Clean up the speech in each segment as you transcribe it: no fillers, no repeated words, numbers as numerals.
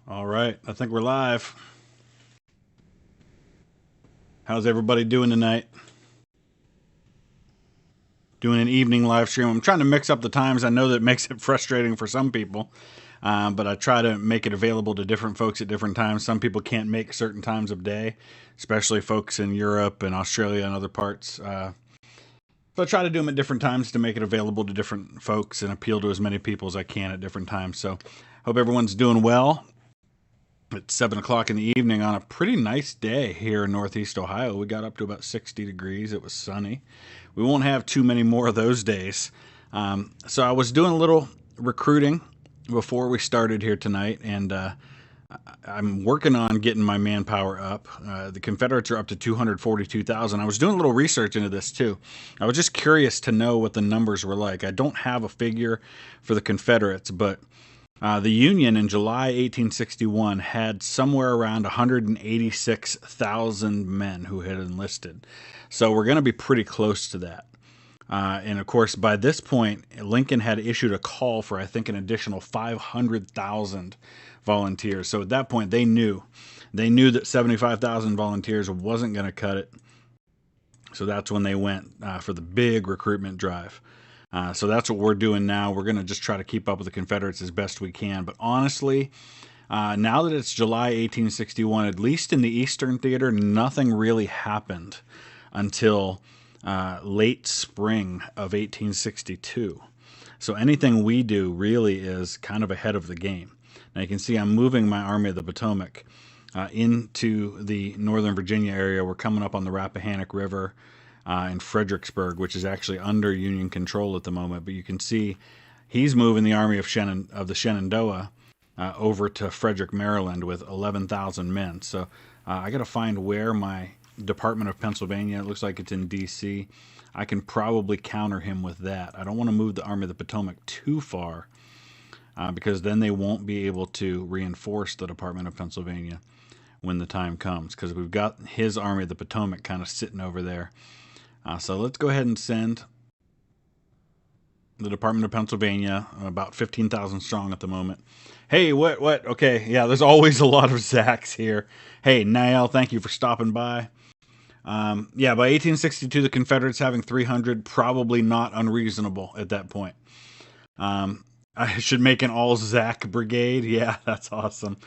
All right, I think we're live. How's everybody doing tonight? Doing an evening live stream. I'm trying to mix up the times. I know that makes it frustrating for some people, but I try to make it available to different folks at different times. Some people can't make certain times of day, especially folks in Europe and Australia and other parts. So I try to do them at different times to make it available to different folks and appeal to as many people as I can at different times. So hope everyone's doing well. It's 7 o'clock in the evening on a pretty nice day here in Northeast Ohio. We got up to about 60 degrees. It was sunny. We won't have too many more of those days. So I was doing a little recruiting before we started here tonight, and I'm working on getting my manpower up. The Confederates are up to 242,000. I was doing a little research into this too. I was just curious to know what the numbers were like. I don't have a figure for the Confederates, but the Union in July 1861 had somewhere around 186,000 men who had enlisted. So we're going to be pretty close to that. And of course, by this point, Lincoln had issued a call for, I think, an additional 500,000 volunteers. So at that point, they knew that 75,000 volunteers wasn't going to cut it. So that's when they went for the big recruitment drive. So that's what we're doing now. We're going to just try to keep up with the Confederates as best we can. But honestly, now that it's July 1861, at least in the Eastern Theater, nothing really happened until late spring of 1862. So anything we do really is kind of ahead of the game. Now you can see I'm moving my Army of the Potomac into the Northern Virginia area. We're coming up on the Rappahannock River in Fredericksburg, which is actually under Union control at the moment. But you can see he's moving the Army of the Shenandoah over to Frederick, Maryland with 11,000 men. So I got to find where my Department of Pennsylvania, it looks like it's in D.C. I can probably counter him with that. I don't want to move the Army of the Potomac too far because then they won't be able to reinforce the Department of Pennsylvania when the time comes, because we've got his Army of the Potomac kind of sitting over there. So let's go ahead and send the Department of Pennsylvania, about 15,000 strong at the moment. Hey, what? Okay, yeah, there's always a lot of Zachs here. Hey, Niall, thank you for stopping by. Yeah, by 1862, the Confederates having 300, probably not unreasonable at that point. I should make an all-Zach brigade. Yeah, that's awesome.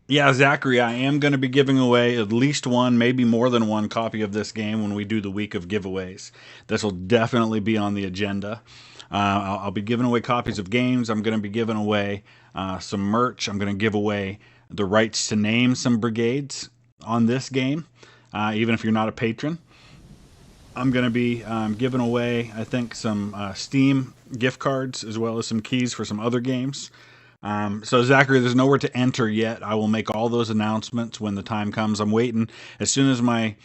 Yeah, Zachary, I am going to be giving away at least one, maybe more than one copy of this game when we do the week of giveaways. This will definitely be on the agenda. I'll be giving away copies of games. I'm going to be giving away some merch. I'm going to give away the rights to name some brigades on this game, even if you're not a patron. I'm going to be giving away, I think, some Steam gift cards as well as some keys for some other games. So Zachary, there's nowhere to enter yet. I will make all those announcements when the time comes. I'm waiting. As soon as my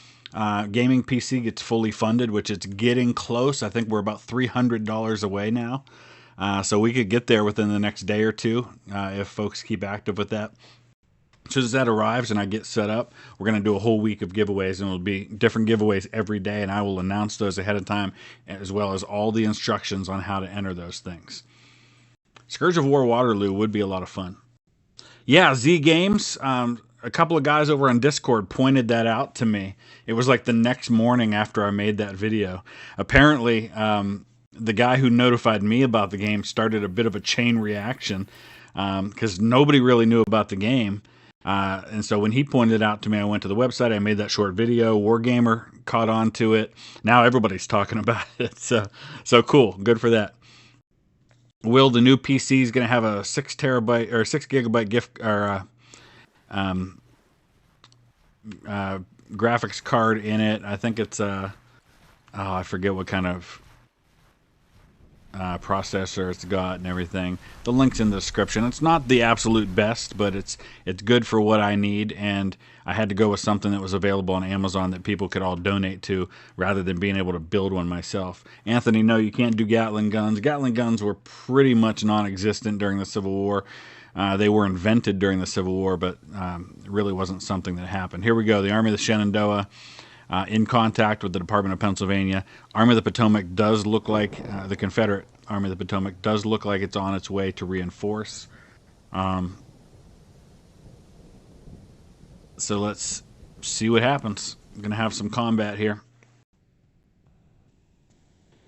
gaming PC gets fully funded, which it's getting close. I think we're about $300 away now. So we could get there within the next day or two if folks keep active with that. As soon as that arrives and I get set up, we're going to do a whole week of giveaways, and it'll be different giveaways every day, and I will announce those ahead of time, as well as all the instructions on how to enter those things. Scourge of War Waterloo would be a lot of fun. Yeah, Z Games, a couple of guys over on Discord pointed that out to me. It was like the next morning after I made that video. Apparently, the guy who notified me about the game started a bit of a chain reaction because nobody really knew about the game. And so when he pointed it out to me, I went to the website, I made that short video, Wargamer caught on to it. Now everybody's talking about it. So cool. Good for that. Will, the new PC is going to have a 6 terabyte or 6 gigabyte gift or graphics card in it. I think it's I forget what kind of processor it's got and everything. The link's in the description. It's not the absolute best, but it's good for what I need, and I had to go with something that was available on Amazon that people could all donate to rather than being able to build one myself. Anthony, no, you can't do Gatling guns. Gatling guns were pretty much non-existent during the Civil War. They were invented during the Civil War, but really wasn't something that happened. Here we go. The Army of the Shenandoah in contact with the Department of Pennsylvania. Army of the Potomac does look like, the Confederate Army of the Potomac does look like it's on its way to reinforce. Um, so let's see what happens. I'm going to have some combat here.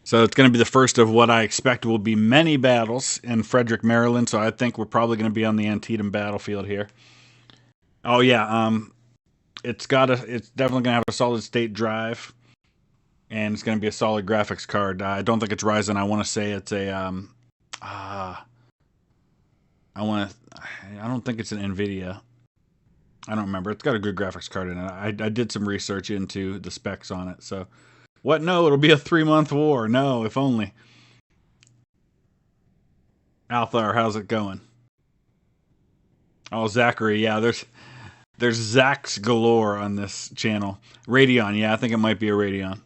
So it's going to be the first of what I expect will be many battles in Frederick, Maryland. So I think we're probably going to be on the Antietam battlefield here. Oh yeah, it's definitely going to have a solid state drive, and it's going to be a solid graphics card. I don't think it's Ryzen. I want to say it's a I want to. I don't think it's an Nvidia. I don't remember. It's got a good graphics card in it. I did some research into the specs on it. So, what? No, it'll be a 3-month war. No, if only. Althar, how's it going? Oh, Zachary, yeah. There's Zachs galore on this channel. Radeon, yeah, I think it might be a Radeon.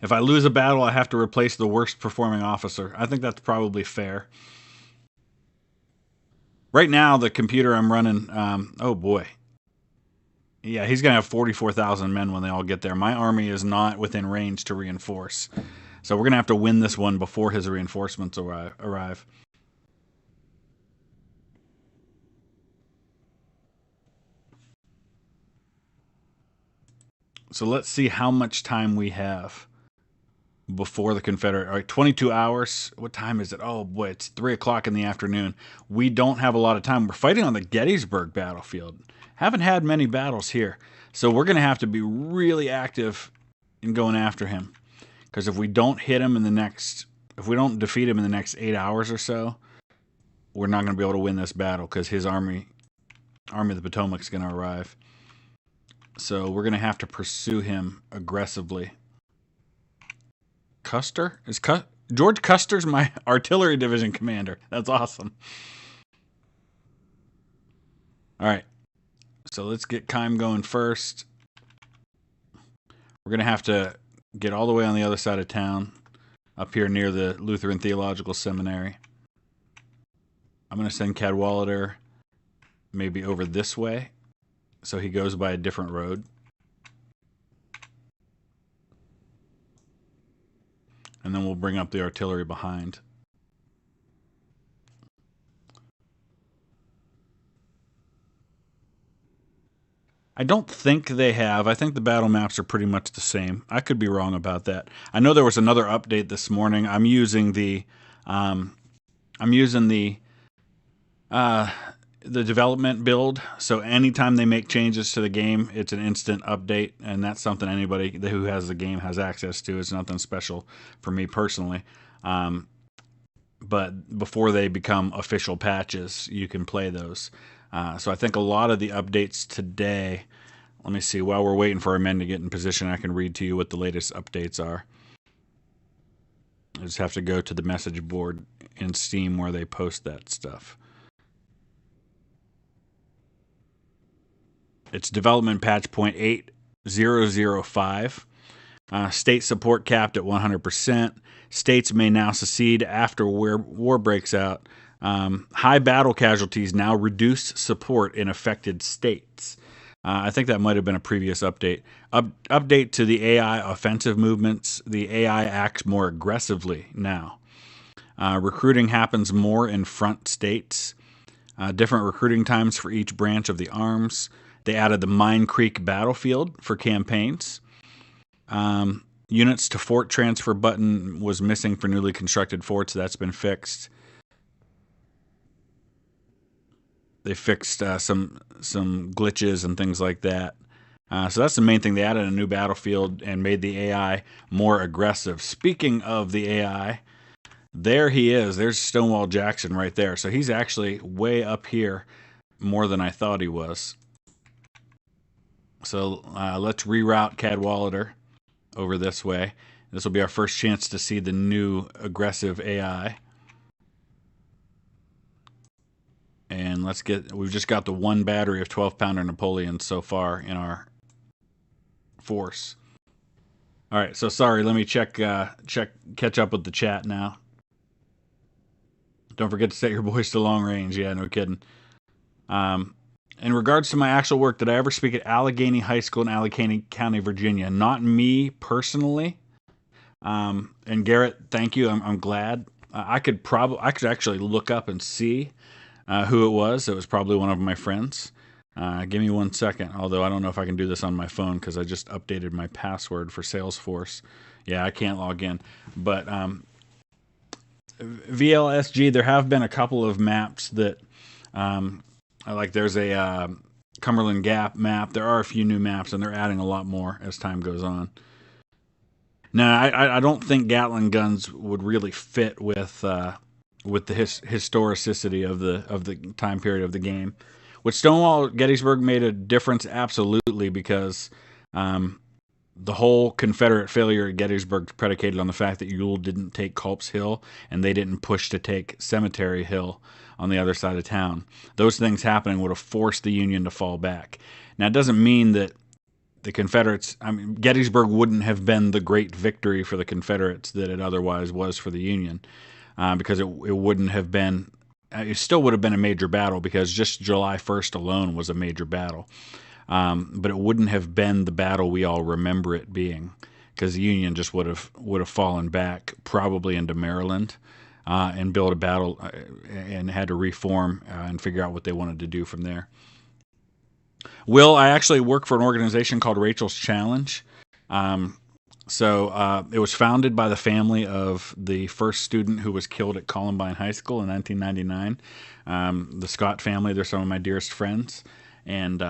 If I lose a battle, I have to replace the worst performing officer. I think that's probably fair. Right now, the computer I'm running, oh boy. Yeah, he's going to have 44,000 men when they all get there. My army is not within range to reinforce. So we're going to have to win this one before his reinforcements arrive. So let's see how much time we have before the Confederate. All right, 22 hours. What time is it? Oh boy, it's 3 o'clock in the afternoon. We don't have a lot of time. We're fighting on the Gettysburg battlefield. Haven't had many battles here. So we're going to have to be really active in going after him. Because if we don't hit him in the next, if we don't defeat him in the next 8 hours or so, we're not going to be able to win this battle because his Army of the Potomac is going to arrive. So we're going to have to pursue him aggressively. Custer? George Custer's my artillery division commander. That's awesome. All right. So let's get Keim going first. We're going to have to get all the way on the other side of town, up here near the Lutheran Theological Seminary. I'm going to send Cadwallader maybe over this way, so he goes by a different road. And then we'll bring up the artillery behind. I don't think they have. I think the battle maps are pretty much the same. I could be wrong about that. I know there was another update this morning. I'm using the development build. So anytime they make changes to the game, it's an instant update, and that's something anybody who has the game has access to. It's nothing special for me personally. But before they become official patches, you can play those. So I think a lot of the updates today, let me see, while we're waiting for our men to get in position, I can read to you what the latest updates are. I just have to go to the message board in Steam where they post that stuff. It's development patch point 8005. State support capped at 100%. States may now secede after war breaks out. High battle casualties now reduce support in affected states. I think that might have been a previous update. Update to the AI offensive movements. The AI acts more aggressively now. Recruiting happens more in front states. Different recruiting times for each branch of the arms. They added the Mine Creek battlefield for campaigns. Units to fort transfer button was missing for newly constructed forts. That's been fixed. They fixed some glitches and things like that. So that's the main thing. They added a new battlefield and made the AI more aggressive. Speaking of the AI, there he is. There's Stonewall Jackson right there. So he's actually way up here more than I thought he was. So let's reroute Cadwallader over this way. This will be our first chance to see the new aggressive AI. And we've just got the one battery of 12-pounder Napoleons so far in our force. All right, so sorry, let me catch up with the chat now. Don't forget to set your boys to long range. Yeah, no kidding. In regards to my actual work, did I ever speak at Allegheny High School in Allegheny County, Virginia? Not me personally. And Garrett, thank you. I'm glad. I could actually look up and see who it was. It was probably one of my friends. Give me 1 second, although I don't know if I can do this on my phone because I just updated my password for Salesforce. Yeah, I can't log in. But VLSG, there have been a couple of maps that, like there's a Cumberland Gap map. There are a few new maps, and they're adding a lot more as time goes on. Now, I don't think Gatling guns would really fit with the historicity of the time period of the game. With Stonewall, Gettysburg made a difference absolutely because the whole Confederate failure at Gettysburg predicated on the fact that Ewell didn't take Culp's Hill and they didn't push to take Cemetery Hill on the other side of town. Those things happening would have forced the Union to fall back. Now, it doesn't mean that the Confederates, Gettysburg wouldn't have been the great victory for the Confederates that it otherwise was for the Union, because it wouldn't have been, it still would have been a major battle because just July 1st alone was a major battle. But it wouldn't have been the battle we all remember it being, because the Union just would have fallen back probably into Maryland and built a battle and had to reform and figure out what they wanted to do from there. Will, I actually work for an organization called Rachel's Challenge. So it was founded by the family of the first student who was killed at Columbine High School in 1999. The Scott family, they're some of my dearest friends. And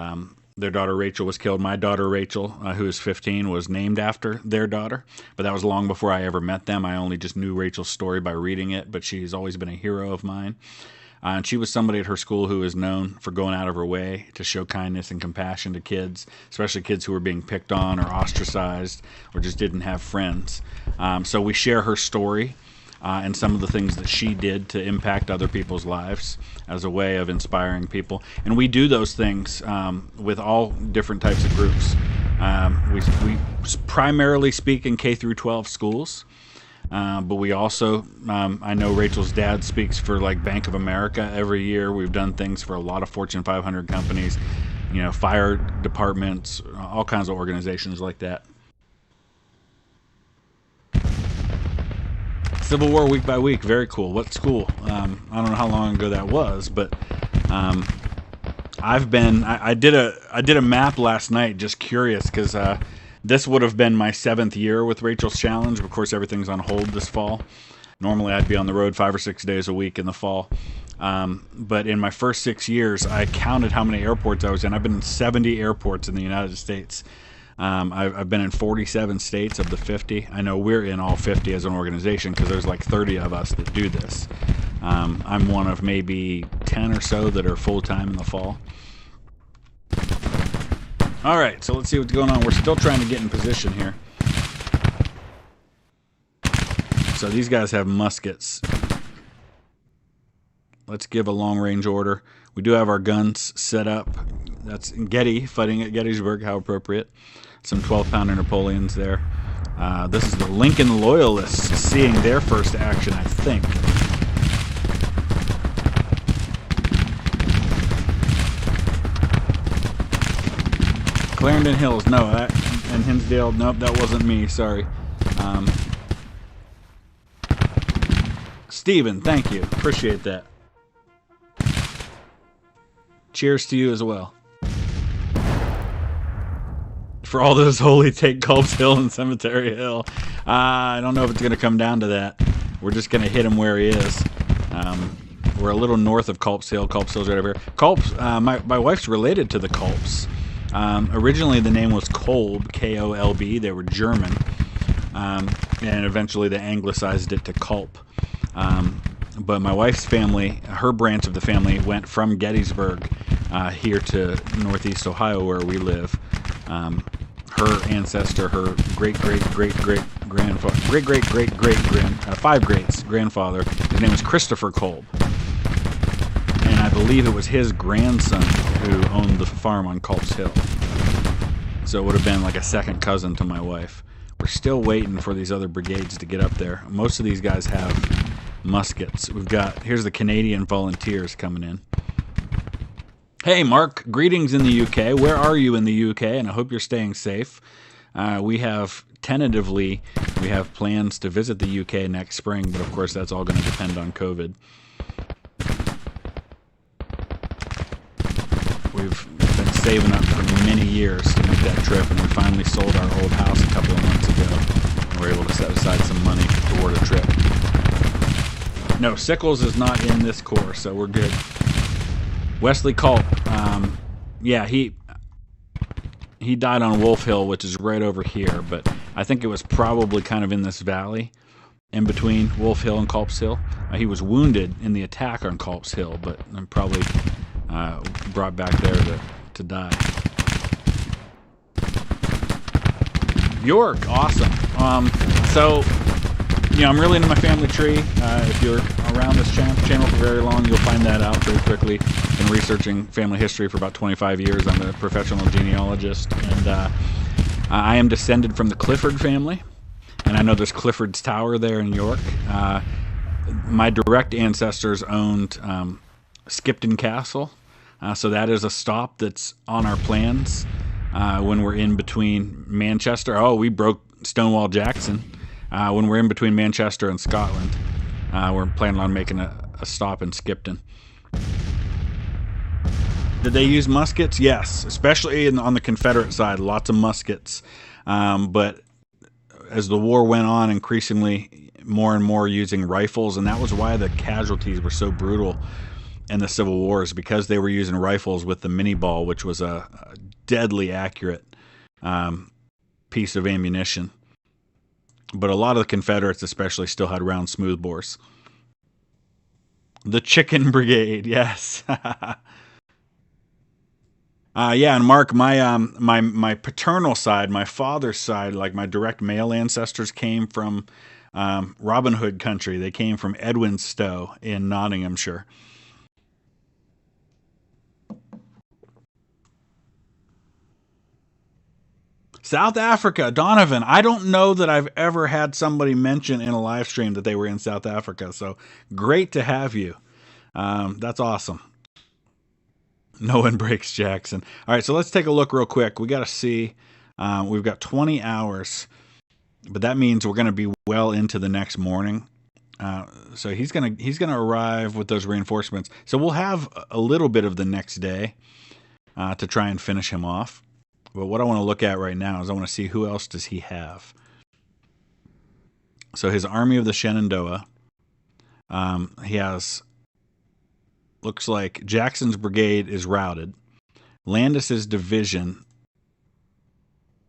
their daughter Rachel was killed. My daughter Rachel, who is 15, was named after their daughter. But that was long before I ever met them. I only just knew Rachel's story by reading it, but she's always been a hero of mine. And she was somebody at her school who is known for going out of her way to show kindness and compassion to kids, especially kids who were being picked on or ostracized or just didn't have friends. So we share her story and some of the things that she did to impact other people's lives as a way of inspiring people. And we do those things with all different types of groups. We primarily speak in K through 12 schools. But we also, I know Rachel's dad speaks for like Bank of America every year. We've done things for a lot of Fortune 500 companies, fire departments, all kinds of organizations like that. Civil War week by week, very cool. What school? I don't know how long ago that was, but I did a map last night, just curious, because this would have been my 7th year with Rachel's Challenge. Of course, everything's on hold this fall. Normally, I'd be on the road 5 or 6 days a week in the fall. But in my first 6 years, I counted how many airports I was in. I've been in 70 airports in the United States. I've been in 47 states of the 50. I know we're in all 50 as an organization because there's like 30 of us that do this. I'm one of maybe 10 or so that are full-time in the fall. All right, so let's see what's going on. We're still trying to get in position here. So these guys have muskets. Let's give a long-range order. We do have our guns set up. That's Getty, fighting at Gettysburg, how appropriate. Some 12-pounder Napoleons there. This is the Lincoln Loyalists seeing their first action, I think. Clarendon Hills, no, and Hinsdale, nope, that wasn't me, sorry. Steven, thank you, appreciate that. Cheers to you as well. For all those holy, take Culp's Hill and Cemetery Hill. I don't know if it's going to come down to that. We're just going to hit him where he is. We're a little north of Culp's Hill. Culp's Hill's right over here. Culp's, my wife's related to the Culps. Originally the name was Kolb, K-O-L-B. They were German, and eventually they anglicized it to Culp. But my wife's family, her branch of the family, went from Gettysburg here to Northeast Ohio, where we live. Her ancestor, her grandfather, his name was Christopher Kolb. And I believe it was his grandson who owned the farm on Culp's Hill. So it would have been like a second cousin to my wife. We're still waiting for these other brigades to get up there. Most of these guys have muskets. Here's the Canadian Volunteers coming in. Hey Mark, greetings in the UK. Where are you in the UK? And I hope you're staying safe. We have tentatively We have plans to visit the UK next spring, but of course that's all going to depend on COVID. We've been saving up for many years to make that trip, and we finally sold our old house a couple of months ago, and we're able to set aside some money toward a trip. No, Sickles is not in this corps, so we're good. Wesley Culp, yeah, he died on Wolf Hill, which is right over here, but I think it was probably kind of in this valley in between Wolf Hill and Culp's Hill. He was wounded in the attack on Culp's Hill, but probably brought back there to die. York, awesome. So, you know, I'm really into my family tree. If you're around this channel for very long, you'll find that out very quickly. Been researching family history for about 25 years. I'm a professional genealogist, and I am descended from the Clifford family, and I know there's Clifford's Tower there in York. My direct ancestors owned Skipton Castle, so that is a stop that's on our plans when we're in between Manchester. Oh, we broke Stonewall Jackson. When we're in between Manchester and Scotland, we're planning on making a stop in Skipton. Did they use muskets? Yes, especially on the Confederate side, lots of muskets. But as the war went on, increasingly more and more using rifles, and that was why the casualties were so brutal in the Civil Wars, because they were using rifles with the mini ball, which was a deadly accurate piece of ammunition. But a lot of the Confederates especially still had round smoothbores. The Chicken Brigade, yes. Yeah, and Mark, my paternal side, my father's side, like my direct male ancestors came from Robin Hood country. They came from Edwinstowe in Nottinghamshire. South Africa, Donovan. I don't know that I've ever had somebody mention in a live stream that they were in South Africa. So great to have you. That's awesome. No one breaks Jackson. All right, so let's take a look real quick. We got to see. We've got 20 hours, but that means we're going to be well into the next morning. So he's gonna arrive with those reinforcements. So we'll have a little bit of the next day to try and finish him off. But what I want to look at right now is I want to see who else does he have. So his Army of the Shenandoah, he has, looks like Jackson's brigade is routed. Landis's division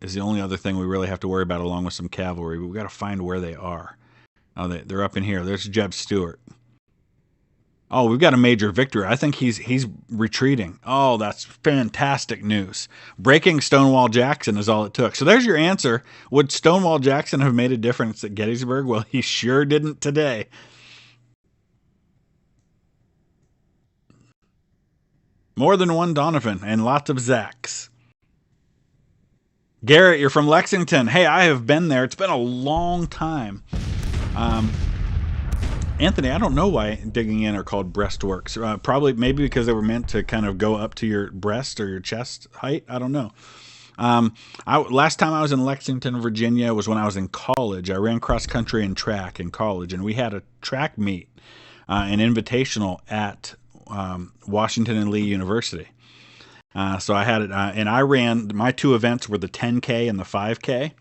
is the only other thing we really have to worry about, along with some cavalry. But we've got to find where they are. Oh, they're up in here. There's Jeb Stuart. Oh, we've got a major victory. I think he's retreating. Oh, that's fantastic news. Breaking Stonewall Jackson is all it took. So there's your answer. Would Stonewall Jackson have made a difference at Gettysburg? Well, he sure didn't today. More than one Donovan and lots of Zacks. Garrett, you're from Lexington. Hey, I have been there. It's been a long time. Anthony, I don't know why digging in are called breastworks. Probably, maybe because they were meant to kind of go up to your breast or your chest height. I don't know. Last time I was in Lexington, Virginia was when I was in college. I ran cross country and track in college, and we had a track meet, an invitational at Washington and Lee University. So I had it, and I ran, my two events were the 10K and the 5K.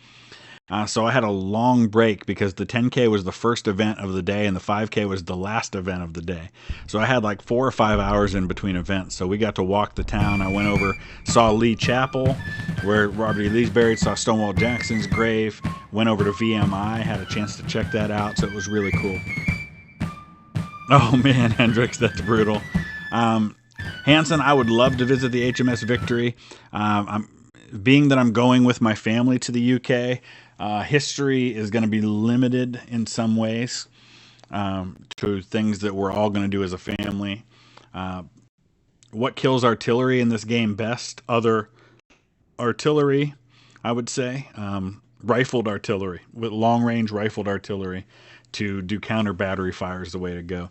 So I had a long break because the 10K was the first event of the day and the 5K was the last event of the day. So I had like 4 or 5 hours in between events. So we got to walk the town. I went over, saw Lee Chapel, where Robert E. Lee's buried, saw Stonewall Jackson's grave, went over to VMI, had a chance to check that out. So it was really cool. Oh man, Hendricks, that's brutal. Hanson, I would love to visit the HMS Victory. Being that I'm going with my family to the UK, history is going to be limited in some ways to things that we're all going to do as a family. What kills artillery in this game best? Other artillery, I would say. Rifled artillery, with long-range rifled artillery to do counter battery fire is the way to go.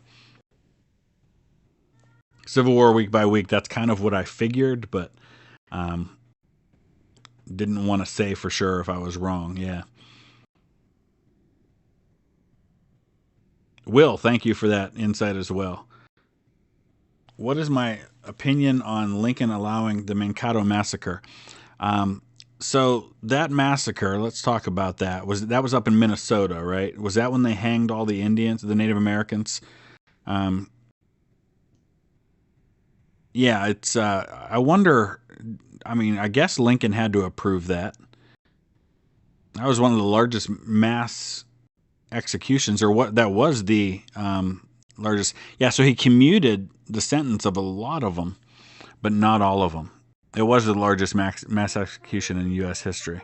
Civil War week by week, that's kind of what I figured, but didn't want to say for sure if I was wrong. Yeah. Will, thank you for that insight as well. What is my opinion on Lincoln allowing the Mancato massacre? So that massacre, let's talk about that. That was up in Minnesota, right? Was that when they hanged all the Indians, the Native Americans? Um, yeah, it's. I wonder. I mean, I guess Lincoln had to approve that. That was one of the largest mass executions, or what? That was the largest. Yeah, so he commuted the sentence of a lot of them, but not all of them. It was the largest mass execution in U.S. history.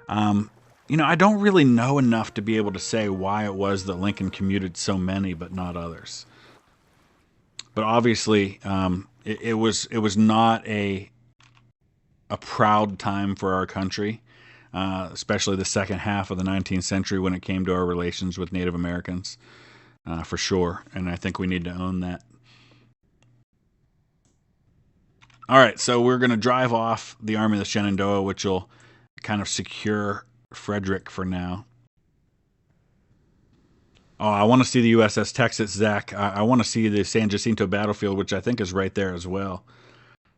Um, I don't really know enough to be able to say why it was that Lincoln commuted so many, but not others. But obviously, it was not a proud time for our country, especially the second half of the 19th century when it came to our relations with Native Americans, for sure. And I think we need to own that. All right, so we're going to drive off the Army of the Shenandoah, which will kind of secure Frederick for now. Oh, I want to see the USS Texas, Zach. I want to see the San Jacinto battlefield, which I think is right there as well.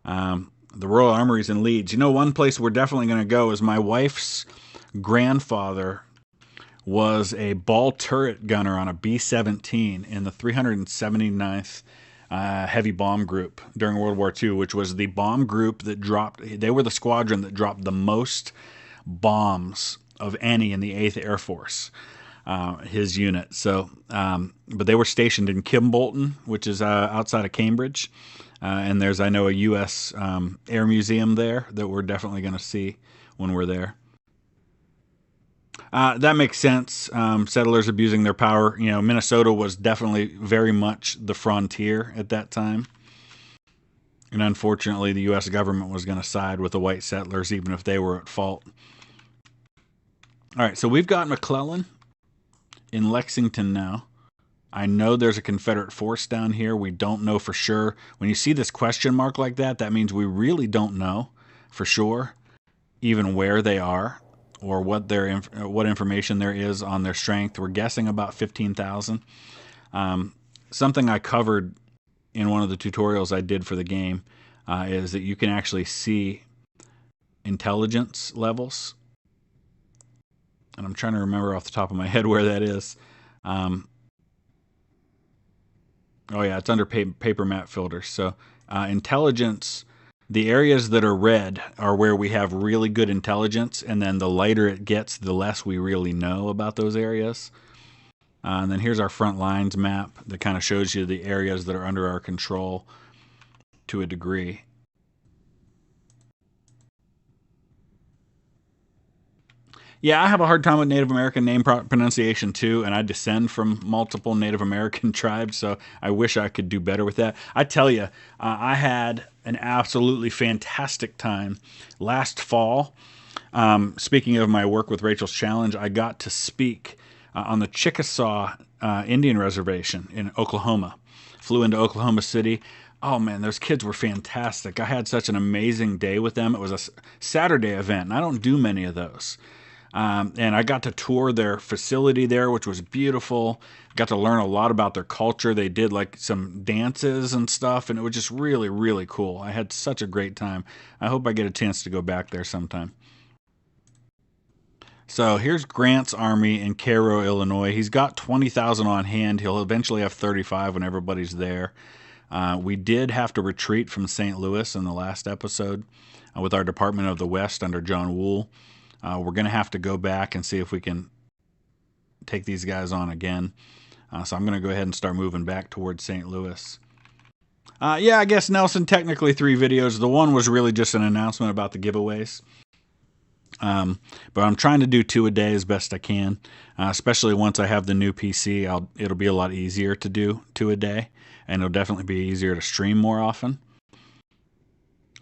The Royal Armories in Leeds. One place we're definitely going to go is my wife's grandfather was a ball turret gunner on a B-17 in the 379th Heavy Bomb Group during World War II, which was the bomb group that dropped. They were the squadron that dropped the most bombs of any in the 8th Air Force. His unit. So, but they were stationed in Kimbolton, which is outside of Cambridge. And there's, I know, a U.S. Air Museum there that we're definitely going to see when we're there. That makes sense. Settlers abusing their power. Minnesota was definitely very much the frontier at that time. And unfortunately, the U.S. government was going to side with the white settlers, even if they were at fault. All right, so we've got McClellan in Lexington now. I know there's a Confederate force down here. We don't know for sure. When you see this question mark like that, that means we really don't know for sure even where they are or what information there is on their strength. We're guessing about 15,000. Something I covered in one of the tutorials I did for the game is that you can actually see intelligence levels. And I'm trying to remember off the top of my head where that is. Oh yeah, it's under paper map filters. So intelligence, the areas that are red are where we have really good intelligence, and then the lighter it gets, the less we really know about those areas. And then here's our front lines map that kind of shows you the areas that are under our control to a degree. Yeah, I have a hard time with Native American name pronunciation too, and I descend from multiple Native American tribes, so I wish I could do better with that. I tell you, I had an absolutely fantastic time last fall. Speaking of my work with Rachel's Challenge, I got to speak on the Chickasaw Indian Reservation in Oklahoma. Flew into Oklahoma City. Oh man, those kids were fantastic. I had such an amazing day with them. It was a Saturday event, and I don't do many of those. And I got to tour their facility there, which was beautiful. Got to learn a lot about their culture. They did like some dances and stuff, and it was just really, really cool. I had such a great time. I hope I get a chance to go back there sometime. So here's Grant's army in Cairo, Illinois. He's got 20,000 on hand. He'll eventually have 35 when everybody's there. We did have to retreat from St. Louis in the last episode with our Department of the West under John Wool. We're going to have to go back and see if we can take these guys on again. So I'm going to go ahead and start moving back towards St. Louis. Yeah, I guess, Nelson, technically 3 videos. The one was really just an announcement about the giveaways. But I'm trying to do 2 a day as best I can, especially once I have the new PC. It'll be a lot easier to do 2 a day, and it'll definitely be easier to stream more often.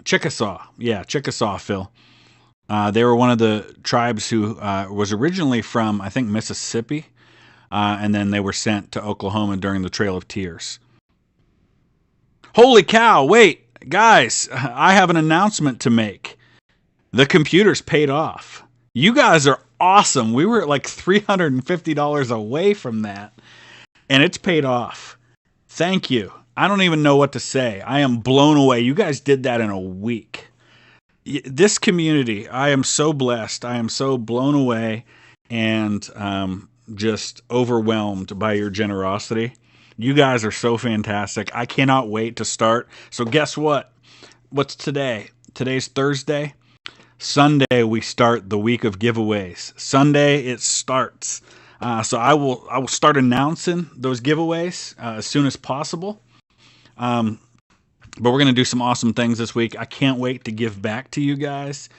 Chickasaw. Yeah, Chickasaw, Phil. They were one of the tribes who was originally from, I think, Mississippi, and then they were sent to Oklahoma during the Trail of Tears. Holy cow, wait, guys, I have an announcement to make. The computers paid off. You guys are awesome. We were at like $350 away from that. And it's paid off. Thank you. I don't even know what to say. I am blown away. You guys did that in a week. This community, I am so blessed. I am so blown away and just overwhelmed by your generosity. You guys are so fantastic. I cannot wait to start. So guess what? What's today? Today's Thursday. Sunday we start the week of giveaways. Sunday it starts. So I will start announcing those giveaways as soon as possible. But we're going to do some awesome things this week. I can't wait to give back to you guys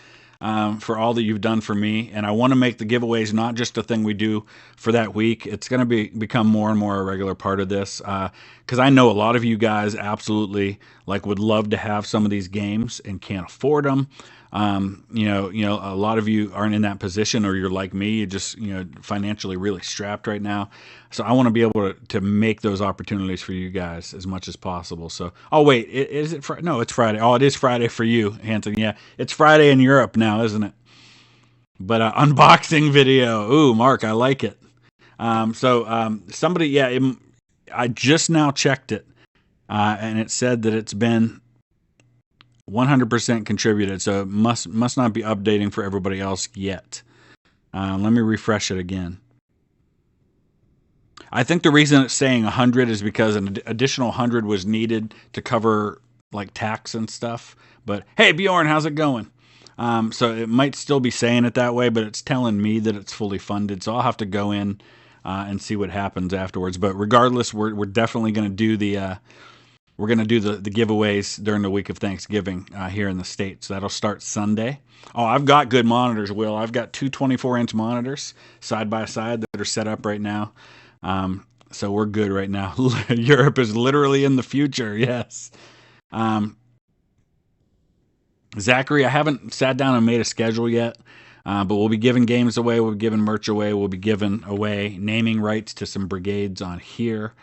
for all that you've done for me. And I want to make the giveaways not just a thing we do for that week. It's going to become more and more a regular part of this because I know a lot of you guys absolutely would love to have some of these games and can't afford them. A lot of you aren't in that position, or you're like me, you're just, financially really strapped right now. So I want to be able to make those opportunities for you guys as much as possible. So, oh wait, is it Friday? No, it's Friday. Oh, it is Friday for you, Hanson. Yeah, it's Friday in Europe now, isn't it? But unboxing video. Ooh, Mark, I like it. Somebody, I just now checked it, and it said that it's been 100% contributed, so it must not be updating for everybody else yet. Let me refresh it again. I think the reason it's saying 100 is because an additional 100 was needed to cover tax and stuff. But hey, Bjorn, how's it going? So it might still be saying it that way, but it's telling me that it's fully funded. So I'll have to go in and see what happens afterwards. But regardless, we're definitely going to do the giveaways during the week of Thanksgiving here in the States. So that'll start Sunday. Oh, I've got good monitors, Will. I've got two 24-inch monitors side by side that are set up right now. So we're good right now. Europe is literally in the future, yes. Zachary, I haven't sat down and made a schedule yet, but we'll be giving games away. We'll be giving merch away. We'll be giving away naming rights to some brigades on here.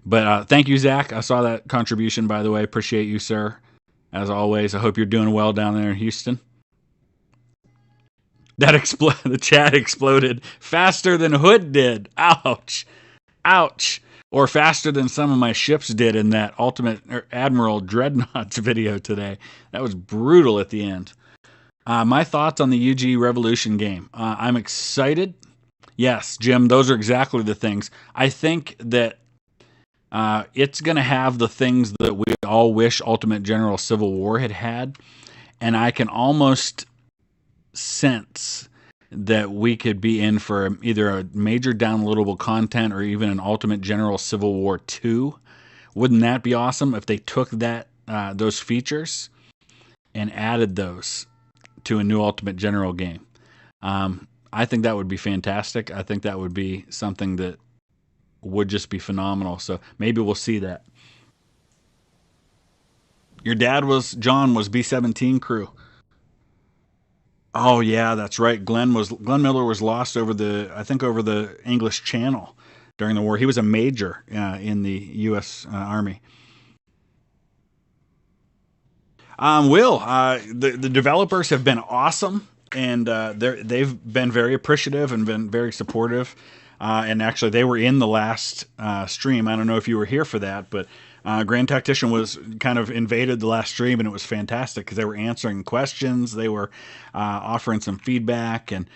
But thank you, Zach. I saw that contribution, by the way. Appreciate you, sir. As always, I hope you're doing well down there in Houston. The chat exploded faster than Hood did. Ouch. Ouch. Or faster than some of my ships did in that Ultimate Admiral Dreadnoughts video today. That was brutal at the end. My thoughts on the UG Revolution game. I'm excited. Yes, Jim, those are exactly the things. I think that it's going to have the things that we all wish Ultimate General Civil War had. And I can almost sense that we could be in for either a major downloadable content or even an Ultimate General Civil War 2. Wouldn't that be awesome if they took those features and added those to a new Ultimate General game? I think that would be fantastic. I think that would be something that would just be phenomenal. So maybe we'll see that. Your dad John was B-17 crew. Oh yeah, that's right. Glenn Miller was lost over the English Channel during the war. He was a major in the U.S. Army. The developers have been awesome, and they've been very appreciative and been very supportive. And actually, they were in the last stream. I don't know if you were here for that, but Grand Tactician was kind of invaded the last stream, and it was fantastic because they were answering questions. They were offering some feedback, and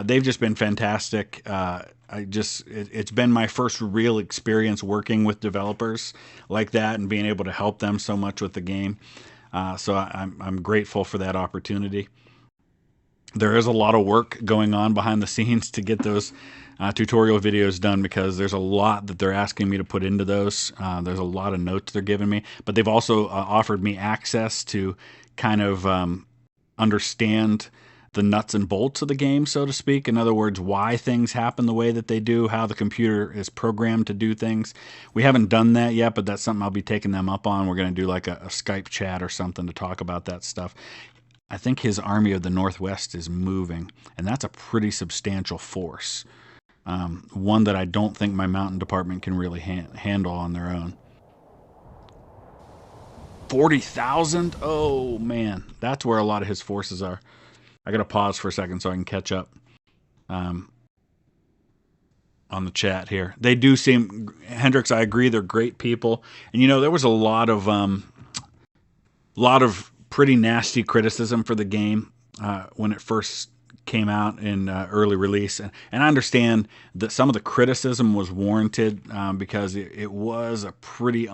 they've just been fantastic. It's been my first real experience working with developers like that and being able to help them so much with the game. So I'm grateful for that opportunity. There is a lot of work going on behind the scenes to get those tutorial videos done because there's a lot that they're asking me to put into those. There's a lot of notes they're giving me, but they've also offered me access to kind of understand the nuts and bolts of the game, so to speak. In other words, why things happen the way that they do, how the computer is programmed to do things. We haven't done that yet, but that's something I'll be taking them up on. We're going to do like a Skype chat or something to talk about that stuff. I think his Army of the Northwest is moving, and that's a pretty substantial force. One that I don't think my mountain department can really handle on their own. 40,000? Oh, man. That's where a lot of his forces are. I got to pause for a second so I can catch up. on the chat here. They do seem, Hendrix, I agree, they're great people. And there was a lot of pretty nasty criticism for the game when it first came out in early release, and I understand that some of the criticism was warranted because it was a pretty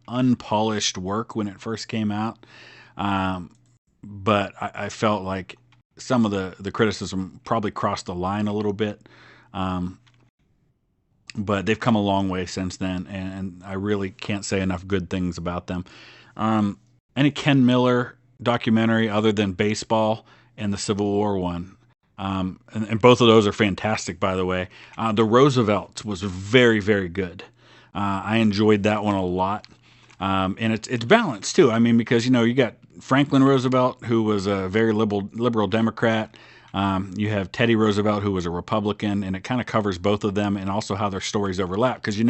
unpolished work when it first came out. But I felt like some of the criticism probably crossed the line a little bit. But they've come a long way since then, and I really can't say enough good things about them. Any Ken Miller documentary other than baseball and the Civil War one, and both of those are fantastic, by the way. The Roosevelt was very, very good. I enjoyed that one a lot, and it's balanced too. I mean, because you got Franklin Roosevelt, who was a very liberal Democrat. You have Teddy Roosevelt, who was a Republican, and it kind of covers both of them and also how their stories overlap. Because,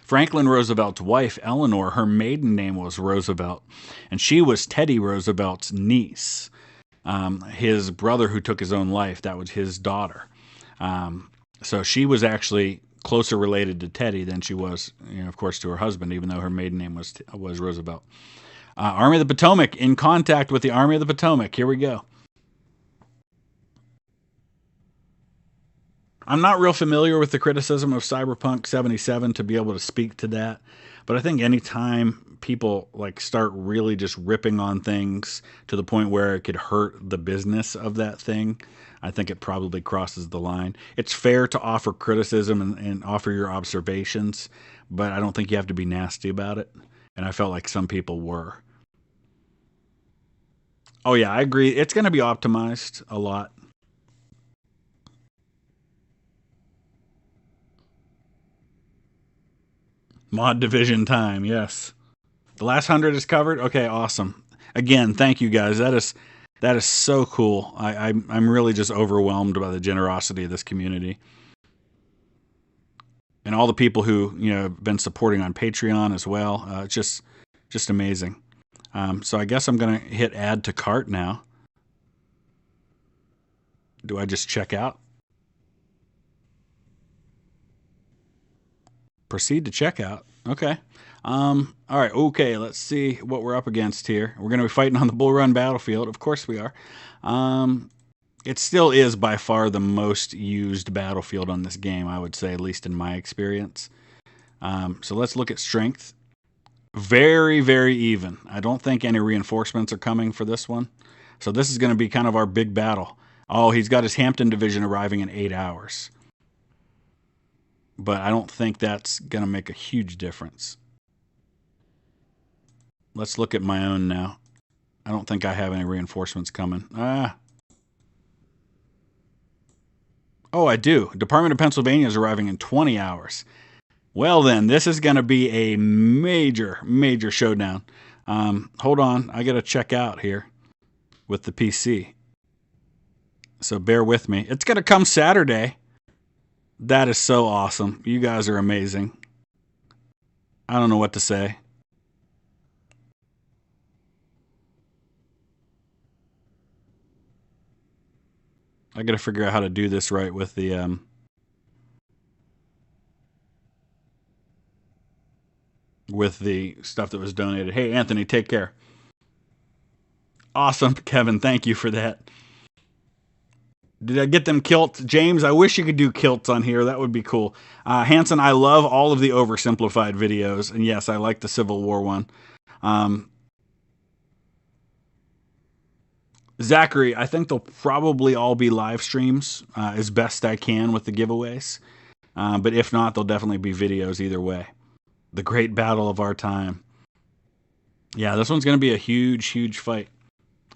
Franklin Roosevelt's wife, Eleanor, her maiden name was Roosevelt, and she was Teddy Roosevelt's niece. His brother who took his own life, that was his daughter. So she was actually closer related to Teddy than she was, of course, to her husband, even though her maiden name was Roosevelt. Army of the Potomac, in contact with the Army of the Potomac. Here we go. I'm not real familiar with the criticism of Cyberpunk 77 to be able to speak to that, but I think anytime people start really just ripping on things to the point where it could hurt the business of that thing, I think it probably crosses the line. It's fair to offer criticism and offer your observations, but I don't think you have to be nasty about it, and I felt like some people were. Oh yeah, I agree. It's going to be optimized a lot. Mod Division time, yes. The last 100 is covered? Okay, awesome. Again, thank you guys. That is so cool. I'm really just overwhelmed by the generosity of this community. And all the people who, have been supporting on Patreon as well. It's just amazing. So I guess I'm going to hit add to cart now. Do I just check out? Proceed to checkout. Okay. All right. Okay. Let's see what we're up against here. We're going to be fighting on the Bull Run battlefield. Of course we are. It still is by far the most used battlefield on this game, I would say, at least in my experience. So let's look at strength. Very, very even. I don't think any reinforcements are coming for this one. So this is going to be kind of our big battle. Oh, he's got his Hampton Division arriving in 8 hours. But I don't think that's going to make a huge difference. Let's look at my own now. I don't think I have any reinforcements coming. Oh, I do. Department of Pennsylvania is arriving in 20 hours. Well then, this is going to be a major, major showdown. Hold on. I got to check out here with the PC. So bear with me. It's going to come Saturday. That is so awesome. You guys are amazing. I don't know what to say. I got to figure out how to do this right with the stuff that was donated. Hey, Anthony, take care. Awesome, Kevin. Thank you for that. Did I get them kilts? James, I wish you could do kilts on here. That would be cool. Hanson, I love all of the oversimplified videos. And yes, I like the Civil War one. Zachary, I think they'll probably all be live streams as best I can with the giveaways. But if not, they'll definitely be videos either way. The great battle of our time. Yeah, this one's going to be a huge, huge fight.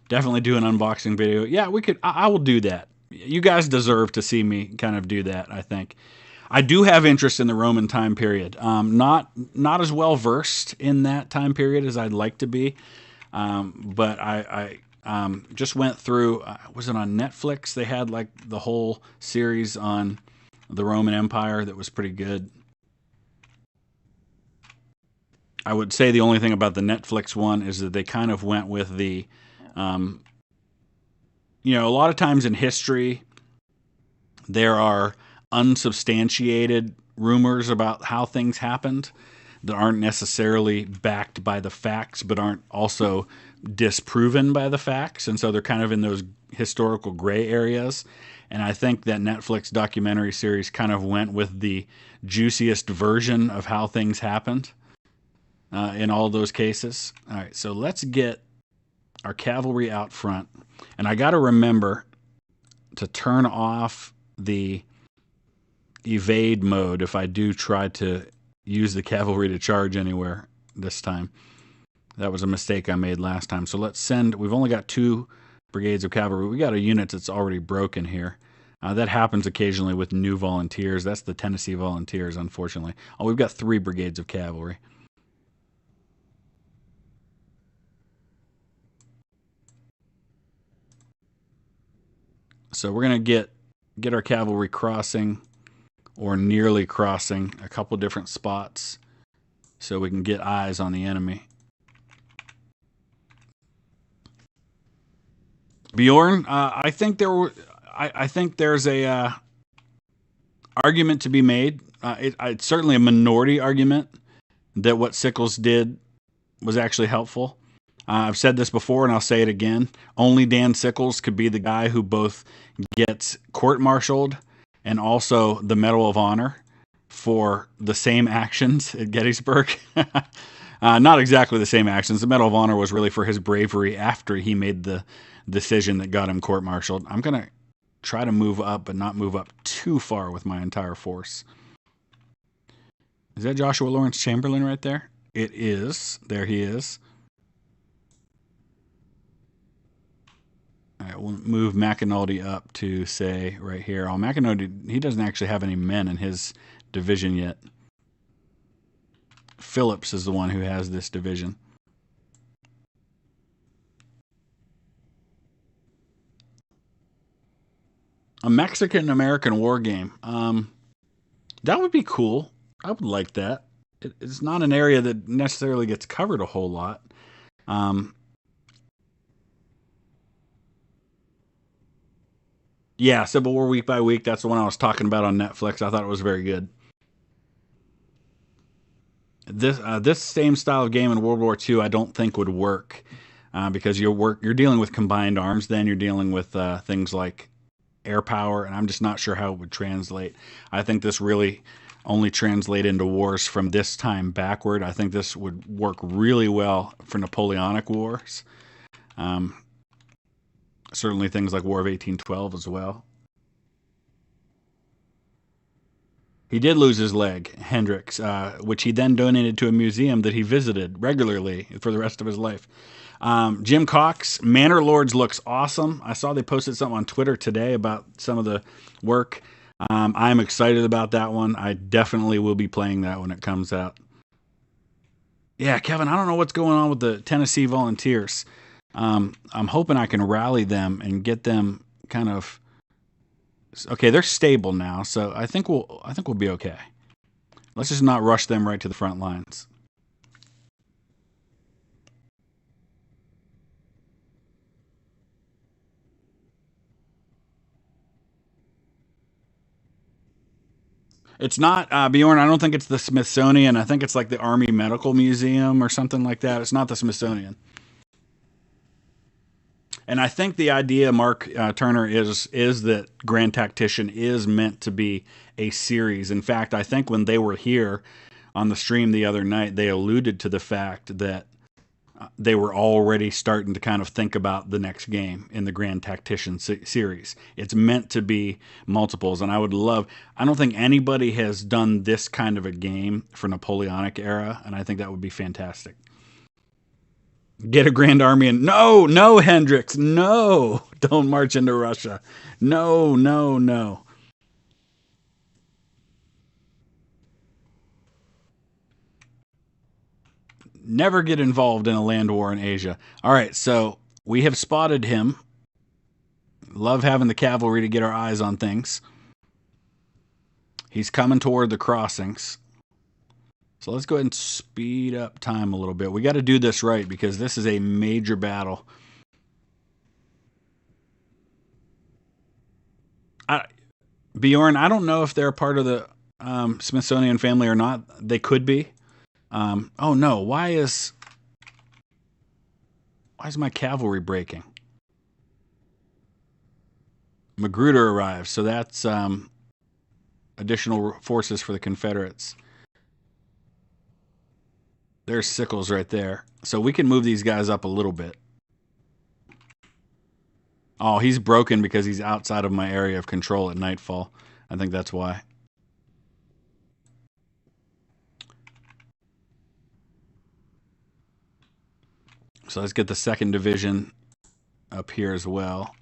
Definitely do an unboxing video. Yeah, we could. I will do that. You guys deserve to see me kind of do that, I think. I do have interest in the Roman time period. Not as well versed in that time period as I'd like to be. But I just went through, was it on Netflix? They had like the whole series on the Roman Empire that was pretty good. I would say the only thing about the Netflix one is that they kind of went with the, a lot of times in history, there are unsubstantiated rumors about how things happened that aren't necessarily backed by the facts, but aren't also disproven by the facts. And so they're kind of in those historical gray areas. And I think that Netflix documentary series kind of went with the juiciest version of how things happened in all those cases. All right, so let's get our cavalry out front. And I got to remember to turn off the evade mode if I do try to use the cavalry to charge anywhere this time. That was a mistake I made last time. So let's send, we've only got 2 brigades of cavalry. We got a unit that's already broken here. That happens occasionally with new volunteers. That's the Tennessee Volunteers, unfortunately. Oh, we've got 3 brigades of cavalry. So we're going to get our cavalry crossing or nearly crossing a couple different spots so we can get eyes on the enemy. Bjorn, I think there's a argument to be made. It's certainly a minority argument that what Sickles did was actually helpful. I've said this before, and I'll say it again. Only Dan Sickles could be the guy who both gets court-martialed and also the Medal of Honor for the same actions at Gettysburg. Not exactly the same actions. The Medal of Honor was really for his bravery after he made the decision that got him court-martialed. I'm going to try to move up, but not move up too far with my entire force. Is that Joshua Lawrence Chamberlain right there? It is. There he is. All right, we'll move McAnulty up to, say, right here. Oh, McAnulty, he doesn't actually have any men in his division yet. Phillips is the one who has this division. A Mexican-American war game. That would be cool. I would like that. It's not an area that necessarily gets covered a whole lot. Yeah, Civil War Week by Week. That's the one I was talking about on Netflix. I thought it was very good. This same style of game in World War II, I don't think would work because you're dealing with combined arms. Then you're dealing with things like air power, and I'm just not sure how it would translate. I think this really only translate into wars from this time backward. I think this would work really well for Napoleonic Wars. Certainly things like War of 1812 as well. He did lose his leg, Hendricks, which he then donated to a museum that he visited regularly for the rest of his life. Jim Cox, Manor Lords looks awesome. I saw they posted something on Twitter today about some of the work. I'm excited about that one. I definitely will be playing that when it comes out. Yeah, Kevin, I don't know what's going on with the Tennessee Volunteers. I'm hoping I can rally them and get them kind of... Okay, they're stable now, so I think we'll be okay. Let's just not rush them right to the front lines. It's not, Bjorn, I don't think it's the Smithsonian. I think it's like the Army Medical Museum or something like that. It's not the Smithsonian. And I think the idea, Mark Turner, is that Grand Tactician is meant to be a series. In fact, I think when they were here on the stream the other night, they alluded to the fact that they were already starting to kind of think about the next game in the Grand Tactician series. It's meant to be multiples, and I don't think anybody has done this kind of a game for Napoleonic era, and I think that would be fantastic. Get a Grand Army and no, Hendricks, no, don't march into Russia. No. Never get involved in a land war in Asia. All right, so we have spotted him. Love having the cavalry to get our eyes on things. He's coming toward the crossings. So let's go ahead and speed up time a little bit. We got to do this right because this is a major battle. Bjorn, I don't know if they're part of the Smithsonian family or not, they could be. Oh no, why is my cavalry breaking? Magruder arrives, so that's additional forces for the Confederates. There's Sickles right there. So we can move these guys up a little bit. Oh, he's broken because he's outside of my area of control at nightfall. I think that's why. So let's get the 2nd Division up here as well.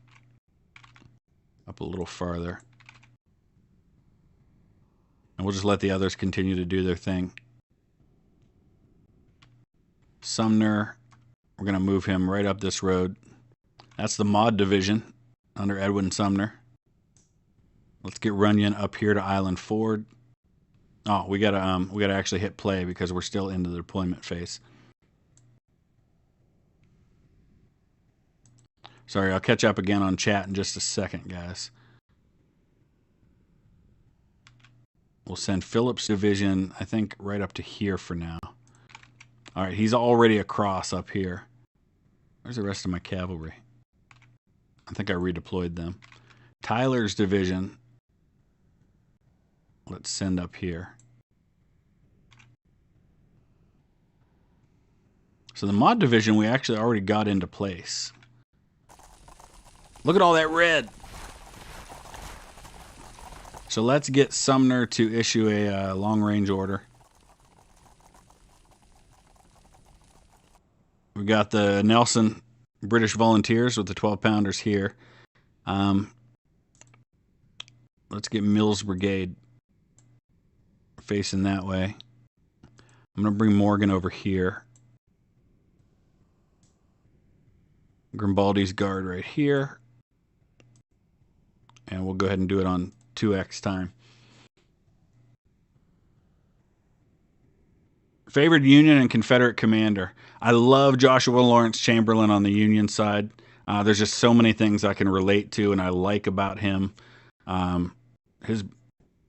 Up a little farther. And we'll just let the others continue to do their thing. Sumner, we're going to move him right up this road. That's the Maud Division under Edwin Sumner. Let's get Runyon up here to Island Ford. Oh, we gotta actually hit play because we're still into the deployment phase. Sorry, I'll catch up again on chat in just a second, guys. We'll send Phillips Division, I think, right up to here for now. All right, he's already across up here. Where's the rest of my cavalry? I think I redeployed them. Tyler's division, let's send up here. So the Maud division we actually already got into place. Look at all that red. So let's get Sumner to issue a long-range order. We got the Nelson British Volunteers with the 12-pounders here. Let's get Mills Brigade facing that way. I'm going to bring Morgan over here. Grimbaldi's Guard right here. And we'll go ahead and do it on 2x time. Favorite Union and Confederate commander. I love Joshua Lawrence Chamberlain on the Union side. There's just so many things I can relate to and I like about him.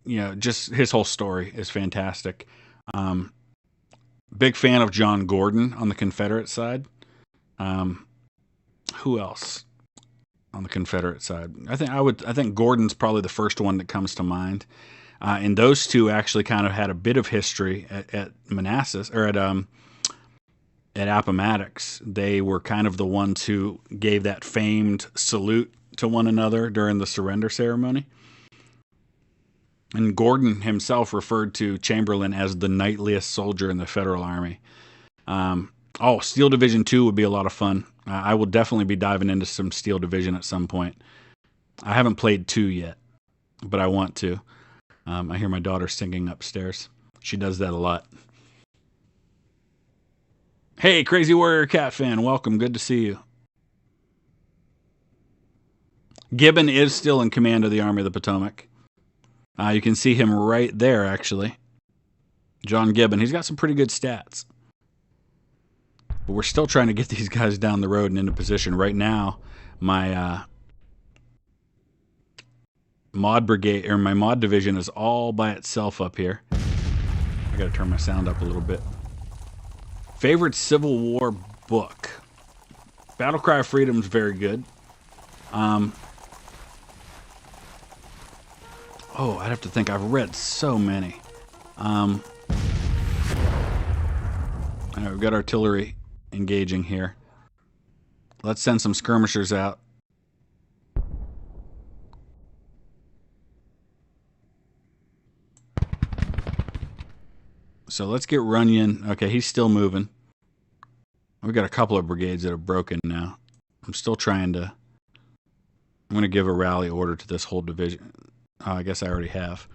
Just his whole story is fantastic. Big fan of John Gordon on the Confederate side. Who else on the Confederate side? I think Gordon's probably the first one that comes to mind. And those two actually kind of had a bit of history at Manassas, or at Appomattox. They were kind of the ones who gave that famed salute to one another during the surrender ceremony. And Gordon himself referred to Chamberlain as the knightliest soldier in the Federal Army. Steel Division 2 would be a lot of fun. I will definitely be diving into some Steel Division at some point. I haven't played 2 yet, but I want to. I hear my daughter singing upstairs. She does that a lot. Hey, Crazy Warrior Cat fan, welcome. Good to see you. Gibbon is still in command of the Army of the Potomac. You can see him right there, actually. John Gibbon. He's got some pretty good stats. But we're still trying to get these guys down the road and into position. Right now, my Maud Brigade, or my Maud Division, is all by itself up here. I gotta turn my sound up a little bit. Favorite Civil War book? Battle Cry of Freedom is very good. I'd have to think. I've read so many. All right, we've got artillery engaging here. Let's send some skirmishers out. So let's get Runyon. Okay, he's still moving. We've got a couple of brigades that are broken now. I'm still trying to... I'm going to give a rally order to this whole division. Oh, I guess I already have.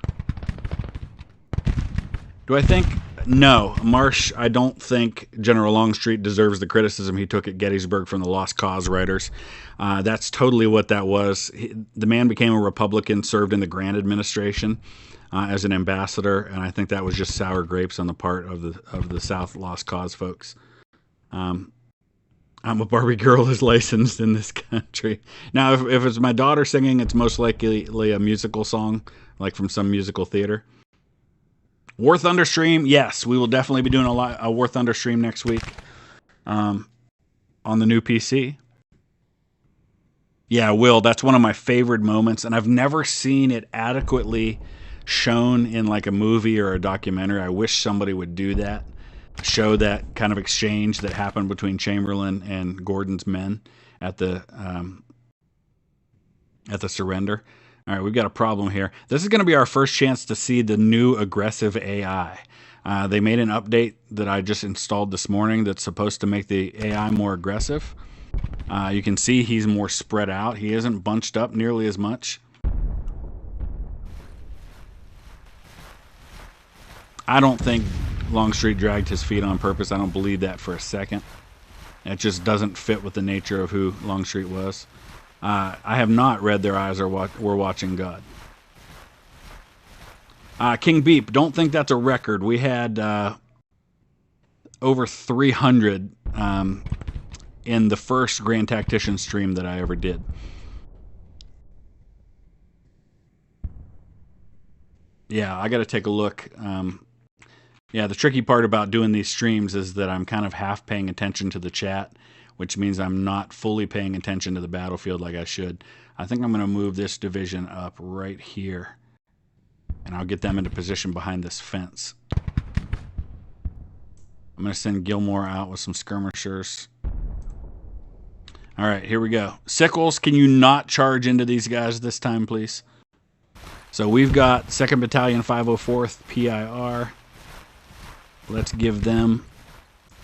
Do I think... No. Marsh, I don't think General Longstreet deserves the criticism he took at Gettysburg from the Lost Cause writers. That's totally what that was. The man became a Republican, served in the Grant administration as an ambassador, and I think that was just sour grapes on the part of the South Lost Cause folks. I'm a Barbie girl who's licensed in this country. Now, if it's my daughter singing, it's most likely a musical song, like from some musical theater. War Thunder stream, yes, we will definitely be doing a War Thunder stream next week on the new PC. Yeah, Will, that's one of my favorite moments, and I've never seen it adequately shown in like a movie or a documentary. I wish somebody would do that, show that kind of exchange that happened between Chamberlain and Gordon's men at the surrender. All right, we've got a problem here. This is going to be our first chance to see the new aggressive AI. They made an update that I just installed this morning that's supposed to make the AI more aggressive. You can see he's more spread out. He isn't bunched up nearly as much. I don't think Longstreet dragged his feet on purpose. I don't believe that for a second. It just doesn't fit with the nature of who Longstreet was. I have not read their eyes or were watching God. King Beep, don't think that's a record. We had over 300 in the first Grand Tactician stream that I ever did. Yeah, I got to take a look. Yeah, the tricky part about doing these streams is that I'm kind of half paying attention to the chat, which means I'm not fully paying attention to the battlefield like I should. I think I'm going to move this division up right here, and I'll get them into position behind this fence. I'm going to send Gilmore out with some skirmishers. All right, here we go. Sickles, can you not charge into these guys this time, please? So we've got 2nd Battalion, 504th PIR. Let's give them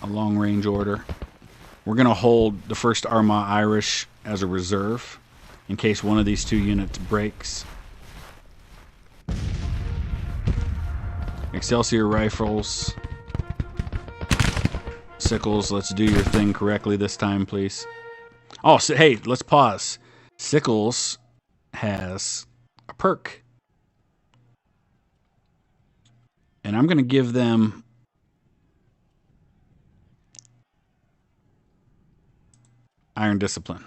a long-range order. We're going to hold the 1st Armagh Irish as a reserve in case one of these two units breaks. Excelsior Rifles. Sickles, let's do your thing correctly this time, please. Oh, so, hey, let's pause. Sickles has a perk. And I'm going to give them Iron Discipline.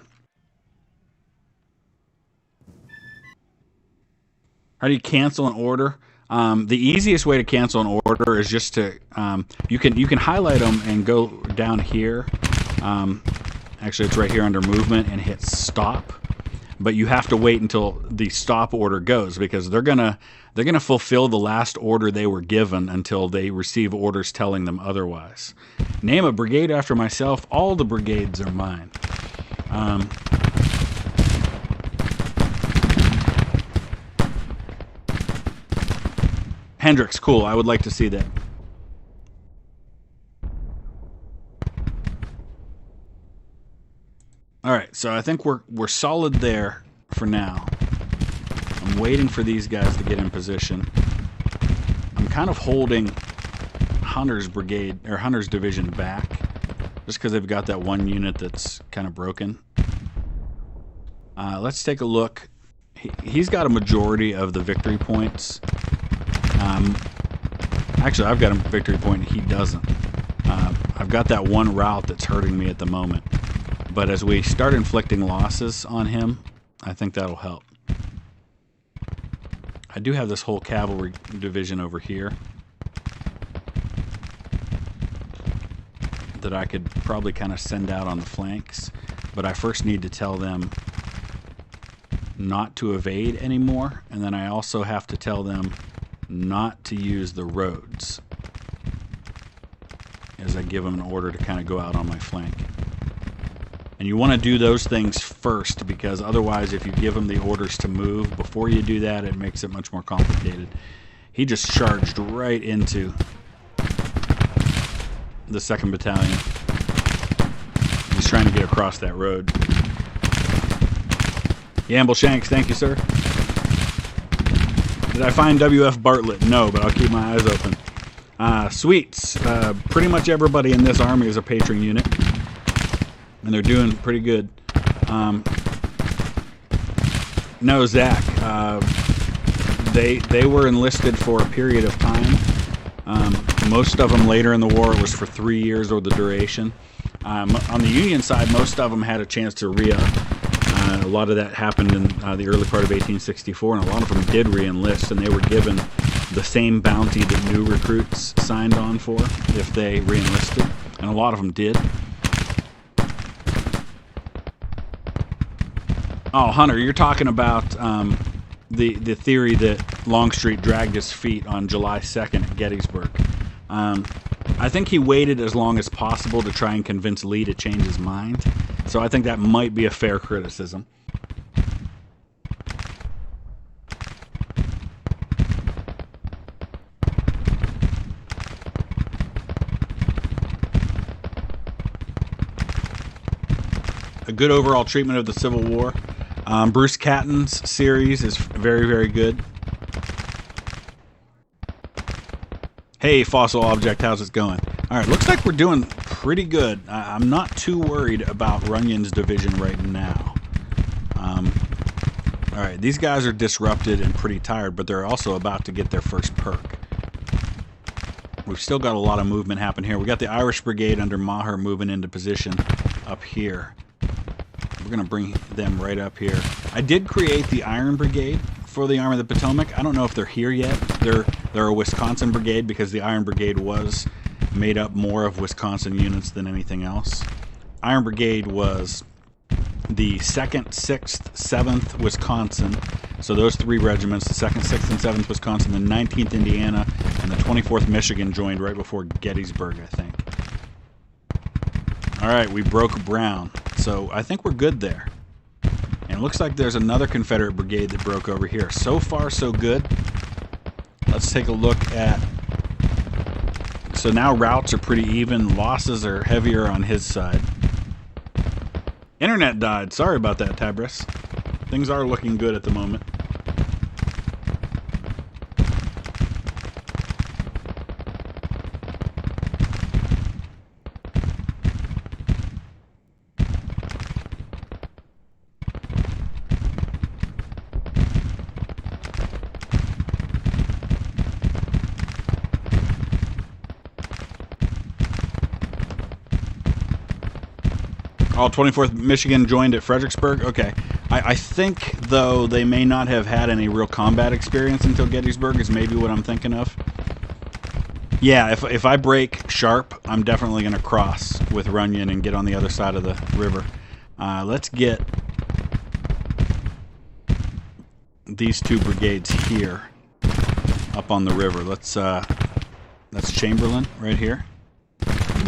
How do you cancel an order? The easiest way to cancel an order is just to you can highlight them and go down here. Actually, it's right here under movement and hit stop. But you have to wait until the stop order goes, because they're gonna fulfill the last order they were given until they receive orders telling them otherwise. Name a brigade after myself. All the brigades are mine. Hendricks, cool. I would like to see that. All right, so I think we're solid there for now. I'm waiting for these guys to get in position. I'm kind of holding Hunter's brigade or Hunter's division back, just because they've got that one unit that's kind of broken. Let's take a look. He's got a majority of the victory points. Actually, I've got a victory point and he doesn't. I've got that one route that's hurting me at the moment. But as we start inflicting losses on him, I think that'll help. I do have this whole cavalry division over here that I could probably kind of send out on the flanks, but I first need to tell them not to evade anymore, and then I also have to tell them not to use the roads as I give them an order to kind of go out on my flank. And you want to do those things first, because otherwise if you give them the orders to move before you do that, it makes it much more complicated. He just charged right into the 2nd Battalion. He's trying to get across that road. Gamble Shanks, thank you, sir. Did I find W.F. Bartlett? No, but I'll keep my eyes open. Sweets. Pretty much everybody in this army is a patron unit, and they're doing pretty good. No, Zach. They were enlisted for a period of time. Most of them later in the war, it was for 3 years or the duration. On the Union side, most of them had a chance to re-up. A lot of that happened in the early part of 1864, and a lot of them did re-enlist, and they were given the same bounty that new recruits signed on for if they re-enlisted, and a lot of them did. Oh, Hunter, you're talking about the theory that Longstreet dragged his feet on July 2nd at Gettysburg. I think he waited as long as possible to try and convince Lee to change his mind, so I think that might be a fair criticism. A good overall treatment of the Civil War. Bruce Catton's series is very, very good. Hey, Fossil Object, how's it going? All right, looks like we're doing pretty good. I'm not too worried about Runyon's division right now. All right, these guys are disrupted and pretty tired, but they're also about to get their first perk. We've still got a lot of movement happening here. We got the Irish Brigade under Maher moving into position up here. We're going to bring them right up here. I did create the Iron Brigade for the Army of the Potomac. I don't know if they're here yet. They're a Wisconsin brigade because the Iron Brigade was made up more of Wisconsin units than anything else. Iron Brigade was the 2nd, 6th, 7th Wisconsin. So those three regiments, the 2nd, 6th, and 7th Wisconsin, the 19th Indiana, and the 24th Michigan joined right before Gettysburg, I think. All right, we broke Brown. So I think we're good there. And it looks like there's another Confederate brigade that broke over here. So far, so good. Let's take a look at... So now routes are pretty even. Losses are heavier on his side. Internet died. Sorry about that, Tabris. Things are looking good at the moment. Oh, 24th Michigan joined at Fredericksburg? Okay. I think, though, they may not have had any real combat experience until Gettysburg is maybe what I'm thinking of. Yeah, if I break Sharp, I'm definitely going to cross with Runyon and get on the other side of the river. Let's get these two brigades here up on the river. That's Chamberlain right here.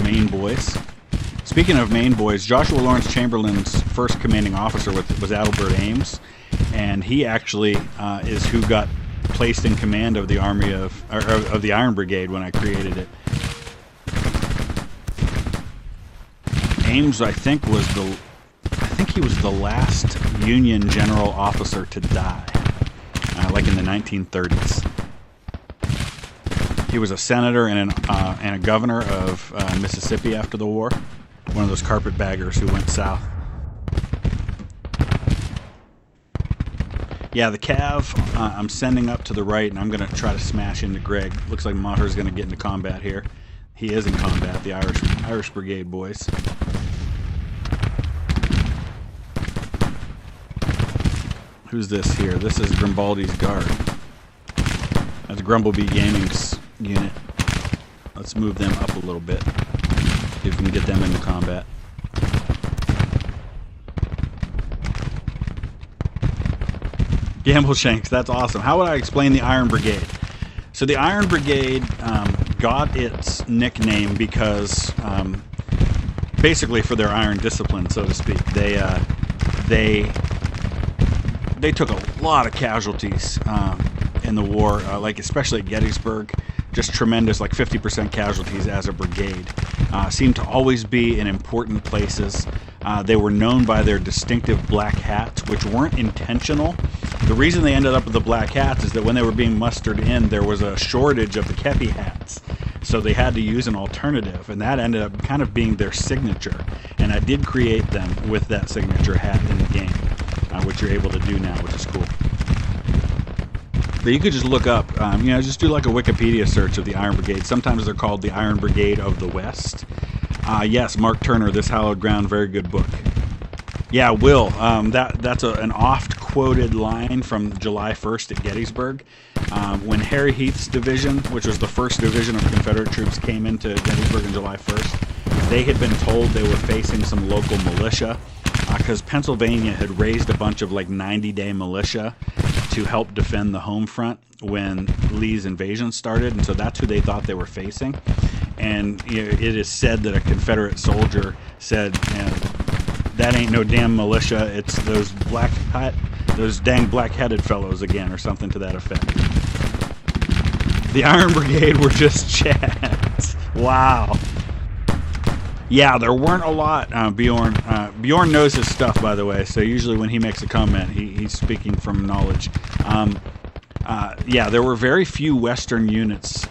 Maine boys. Speaking of Maine boys, Joshua Lawrence Chamberlain's first commanding officer was Adelbert Ames, and he actually is who got placed in command of the army of the Iron Brigade when I created it. Ames, I think he was the last Union general officer to die, like in the 1930s. He was a senator and a governor of Mississippi after the war. One of those carpetbaggers who went south. Yeah, the Cav I'm sending up to the right, and I'm going to try to smash into Greg. Looks like Maher's going to get into combat here. He is in combat, the Irish Brigade boys. Who's this here? This is Grimbaldi's Guard. That's Grumblebee Gaming's unit. Let's move them up a little bit. See if we can get them into combat. Gambleshanks, that's awesome. How would I explain the Iron Brigade? So the Iron Brigade got its nickname because, basically for their iron discipline, so to speak. They took a lot of casualties in the war, like especially at Gettysburg. Just tremendous, like 50% casualties as a brigade. Seemed to always be in important places. They were known by their distinctive black hats, which weren't intentional. The reason they ended up with the black hats is that when they were being mustered in, there was a shortage of the kepi hats. So they had to use an alternative, and that ended up kind of being their signature. And I did create them with that signature hat in the game, which you're able to do now, which is cool. But you could just look up, just do like a Wikipedia search of the Iron Brigade. Sometimes they're called the Iron Brigade of the West. Yes, Mark Turner, This Hallowed Ground, very good book. Yeah, Will, that's an oft-quoted line from July 1st at Gettysburg. When Harry Heath's division, which was the first division of Confederate troops, came into Gettysburg on July 1st, they had been told they were facing some local militia because Pennsylvania had raised a bunch of like 90-day militia to help defend the home front when Lee's invasion started, and so that's who they thought they were facing. And it is said that a Confederate soldier said, "That ain't no damn militia. It's those dang black-headed fellows again," or something to that effect. The Iron Brigade were just chads. Wow. Yeah, there weren't a lot. Bjorn knows his stuff, by the way. So usually when he makes a comment, he's speaking from knowledge. Yeah, there were very few Western units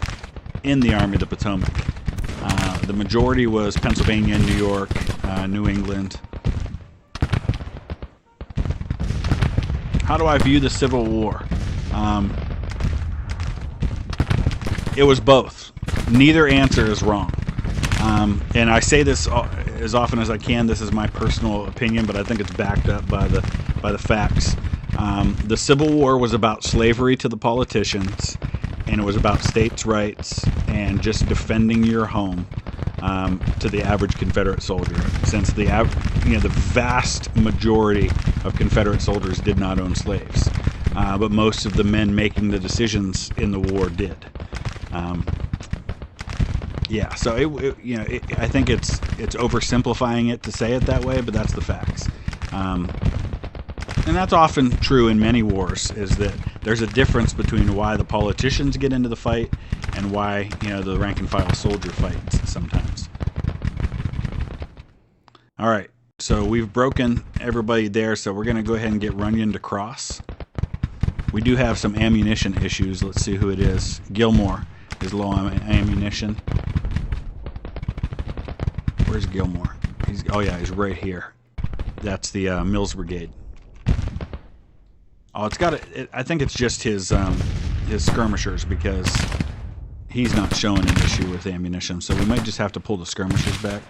in the Army of the Potomac. The majority was Pennsylvania, New York, New England. How do I view the Civil War? It was both. Neither answer is wrong. And I say this as often as I can. This is my personal opinion, but I think it's backed up by the facts. The Civil War was about slavery to the politicians, and it was about states' rights and just defending your home to the average Confederate soldier. Since the vast majority of Confederate soldiers did not own slaves, but most of the men making the decisions in the war did. Yeah, so I think it's oversimplifying it to say it that way, but that's the facts. And that's often true in many wars, is that there's a difference between why the politicians get into the fight and why the rank and file soldier fights sometimes. All right, so we've broken everybody there, so we're going to go ahead and get Runyon to cross. We do have some ammunition issues. Let's see who it is. Gilmore is low on ammunition. Where's Gilmore? He's right here. That's the Mills Brigade. Oh, I think it's just his skirmishers, because he's not showing an issue with ammunition, so we might just have to pull the skirmishers back.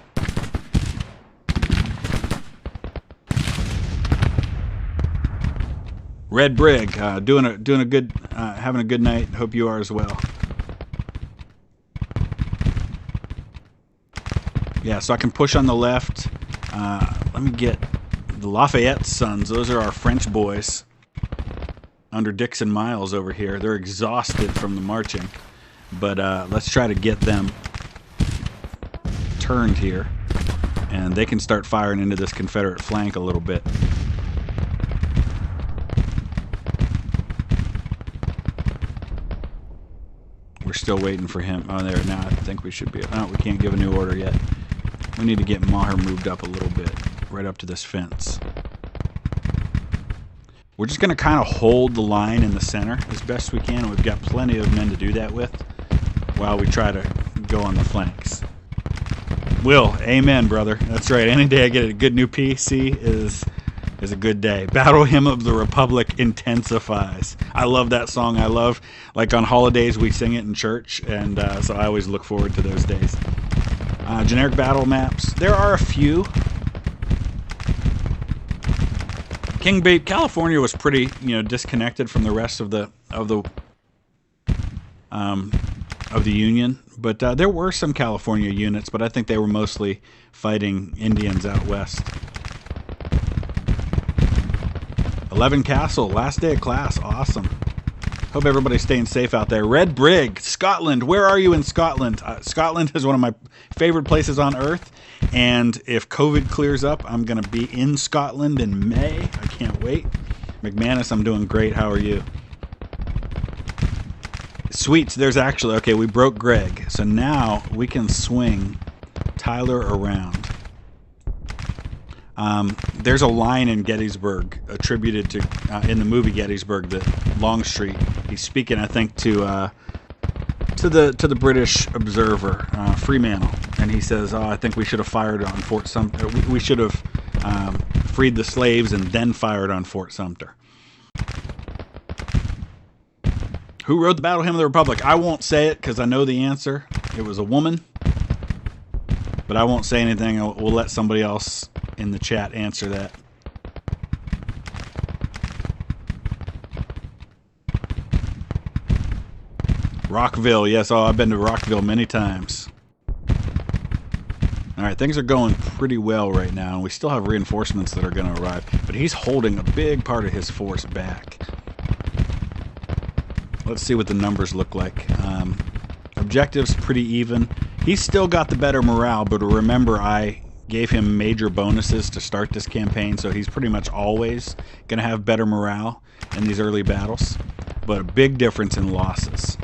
Red Brig, doing a good, having a good night. Hope you are as well. Yeah, so I can push on the left. Let me get the Lafayette sons. Those are our French boys under Dixon Miles over here. They're exhausted from the marching, but let's try to get them turned here, and they can start firing into this Confederate flank a little bit. We're still waiting for him. Oh, there now. I think we should be. Oh, we can't give a new order yet. We need to get Maher moved up a little bit, right up to this fence. We're just going to kind of hold the line in the center as best we can. We've got plenty of men to do that with while we try to go on the flanks. Will, amen, brother. That's right. Any day I get a good new PC is a good day. Battle Hymn of the Republic intensifies. I love that song. I love, like on holidays, we sing it in church, and so I always look forward to those days. Generic battle maps. There are a few. King Beat, California was pretty, disconnected from the rest of the Union, but there were some California units, but I think they were mostly fighting Indians out west. 11 Castle, last day of class, awesome. Hope everybody's staying safe out there. Red Brig, Scotland. Where are you in Scotland? Scotland is one of my favorite places on earth, and if COVID clears up, I'm going to be in Scotland in May. I can't wait. McManus, I'm doing great. How are you? Sweets, there's actually... Okay, we broke Greg, so now we can swing Tyler around. There's a line in Gettysburg attributed to in the movie Gettysburg that Longstreet, he's speaking, I think, to the British observer, Fremantle, and he says, "Oh, I think we should have fired on Fort Sumter. We should have freed the slaves and then fired on Fort Sumter." Who wrote the Battle Hymn of the Republic? I won't say it because I know the answer. It was a woman, but I won't say anything. We'll let somebody else in the chat answer that. Rockville, yes. Oh, I've been to Rockville many times. All right, things are going pretty well right now, and we still have reinforcements that are going to arrive, but he's holding a big part of his force back. Let's see what the numbers look like. Objectives pretty even. He's still got the better morale, but remember I gave him major bonuses to start this campaign, so he's pretty much always going to have better morale in these early battles, but a big difference in losses.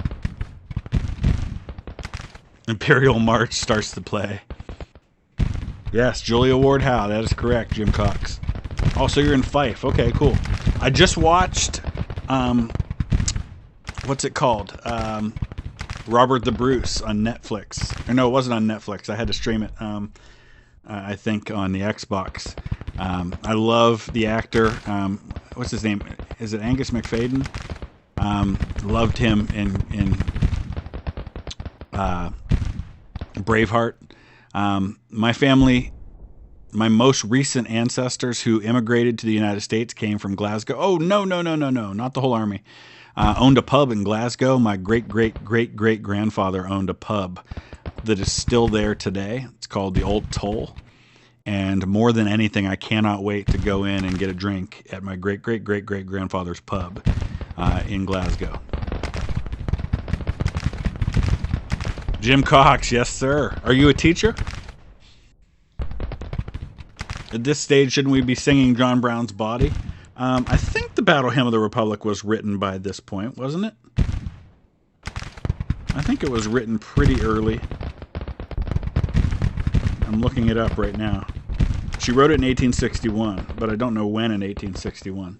Imperial March starts to play. Yes, Julia Ward Howe, that is correct, Jim Cox. Oh, so you're in Fife. Okay, cool. I just watched, what's it called? Robert the Bruce on Netflix. Or no, it wasn't on Netflix. I had to stream it, I think, on the Xbox. I love the actor. What's his name? Is it Angus McFadden? Loved him in Braveheart. My family, my most recent ancestors who immigrated to the United States came from Glasgow. Oh, no, not the whole army. Owned a pub in Glasgow. My great-great-great-great-grandfather owned a pub that is still there today. It's called the Old Toll. And more than anything, I cannot wait to go in and get a drink at my great-great-great-great-grandfather's pub in Glasgow. Jim Cox, yes, sir. Are you a teacher? At this stage, shouldn't we be singing John Brown's Body? I think the Battle Hymn of the Republic was written by this point, wasn't it? I think it was written pretty early. I'm looking it up right now. She wrote it in 1861, but I don't know when in 1861.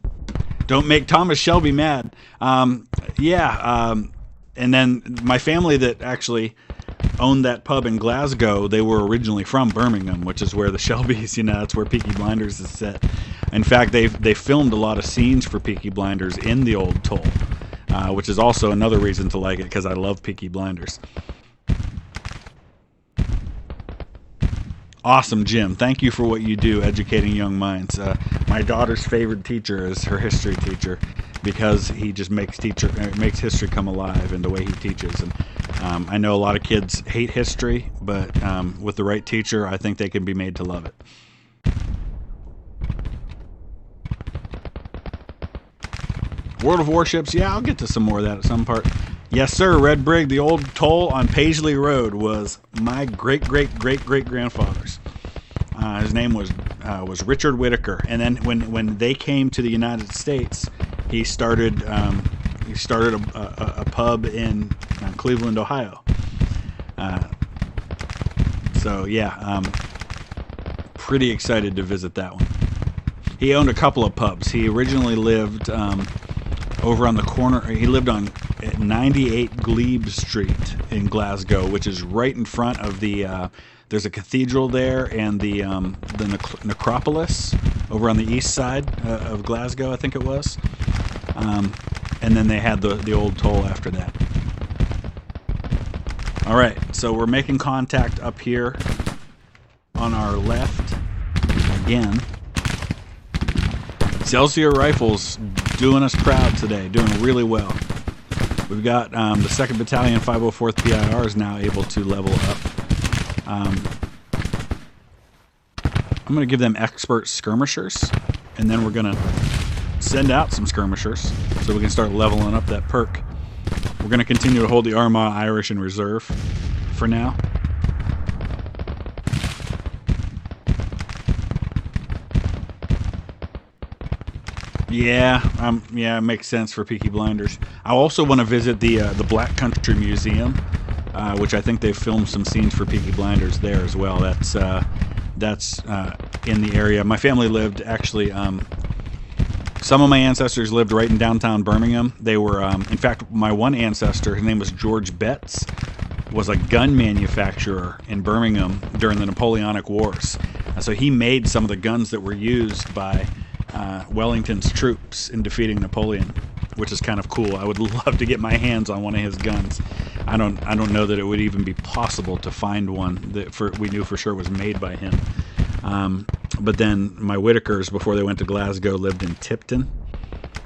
Don't make Thomas Shelby mad. And then my family that actually owned that pub in Glasgow, they were originally from Birmingham, which is where the Shelbys, that's where Peaky Blinders is set. In fact, they filmed a lot of scenes for Peaky Blinders in the Old Toll, which is also another reason to like it, because I love Peaky Blinders. Awesome, Jim. Thank you for what you do, educating young minds. My daughter's favorite teacher is her history teacher, because he just makes history come alive in the way he teaches. And I know a lot of kids hate history, but with the right teacher, I think they can be made to love it. World of Warships, yeah, I'll get to some more of that at some part. Yes, sir, Red Brig, the Old Toll on Paisley Road was my great-great-great-great-grandfather's. His name was Richard Whitaker, and then when they came to the United States, he started a pub in Cleveland, Ohio. So yeah, pretty excited to visit that one. He owned a couple of pubs. He originally lived over on the corner. He lived on 98 Glebe Street in Glasgow, which is right in front of the. There's a cathedral there, and the necropolis over on the east side of Glasgow, I think it was. And then they had the Old Toll after that. All right, so we're making contact up here on our left again. Excelsior Rifles doing us proud today, doing really well. We've got the 2nd Battalion 504th PIR is now able to level up. I'm going to give them expert skirmishers, and then we're going to send out some skirmishers so we can start leveling up that perk. We're going to continue to hold the Armagh Irish in reserve for now. Yeah, it makes sense for Peaky Blinders. I also want to visit the Black Country Museum, which I think they've filmed some scenes for Peaky Blinders there as well. That's in the area. My family lived actually. Some of my ancestors lived right in downtown Birmingham. They were, in fact, my one ancestor, his name was George Betts, was a gun manufacturer in Birmingham during the Napoleonic Wars. So he made some of the guns that were used by Wellington's troops in defeating Napoleon, which is kind of cool. I would love to get my hands on one of his guns. I don't know that it would even be possible to find one that we knew for sure was made by him. But then my Whitakers, before they went to Glasgow, lived in Tipton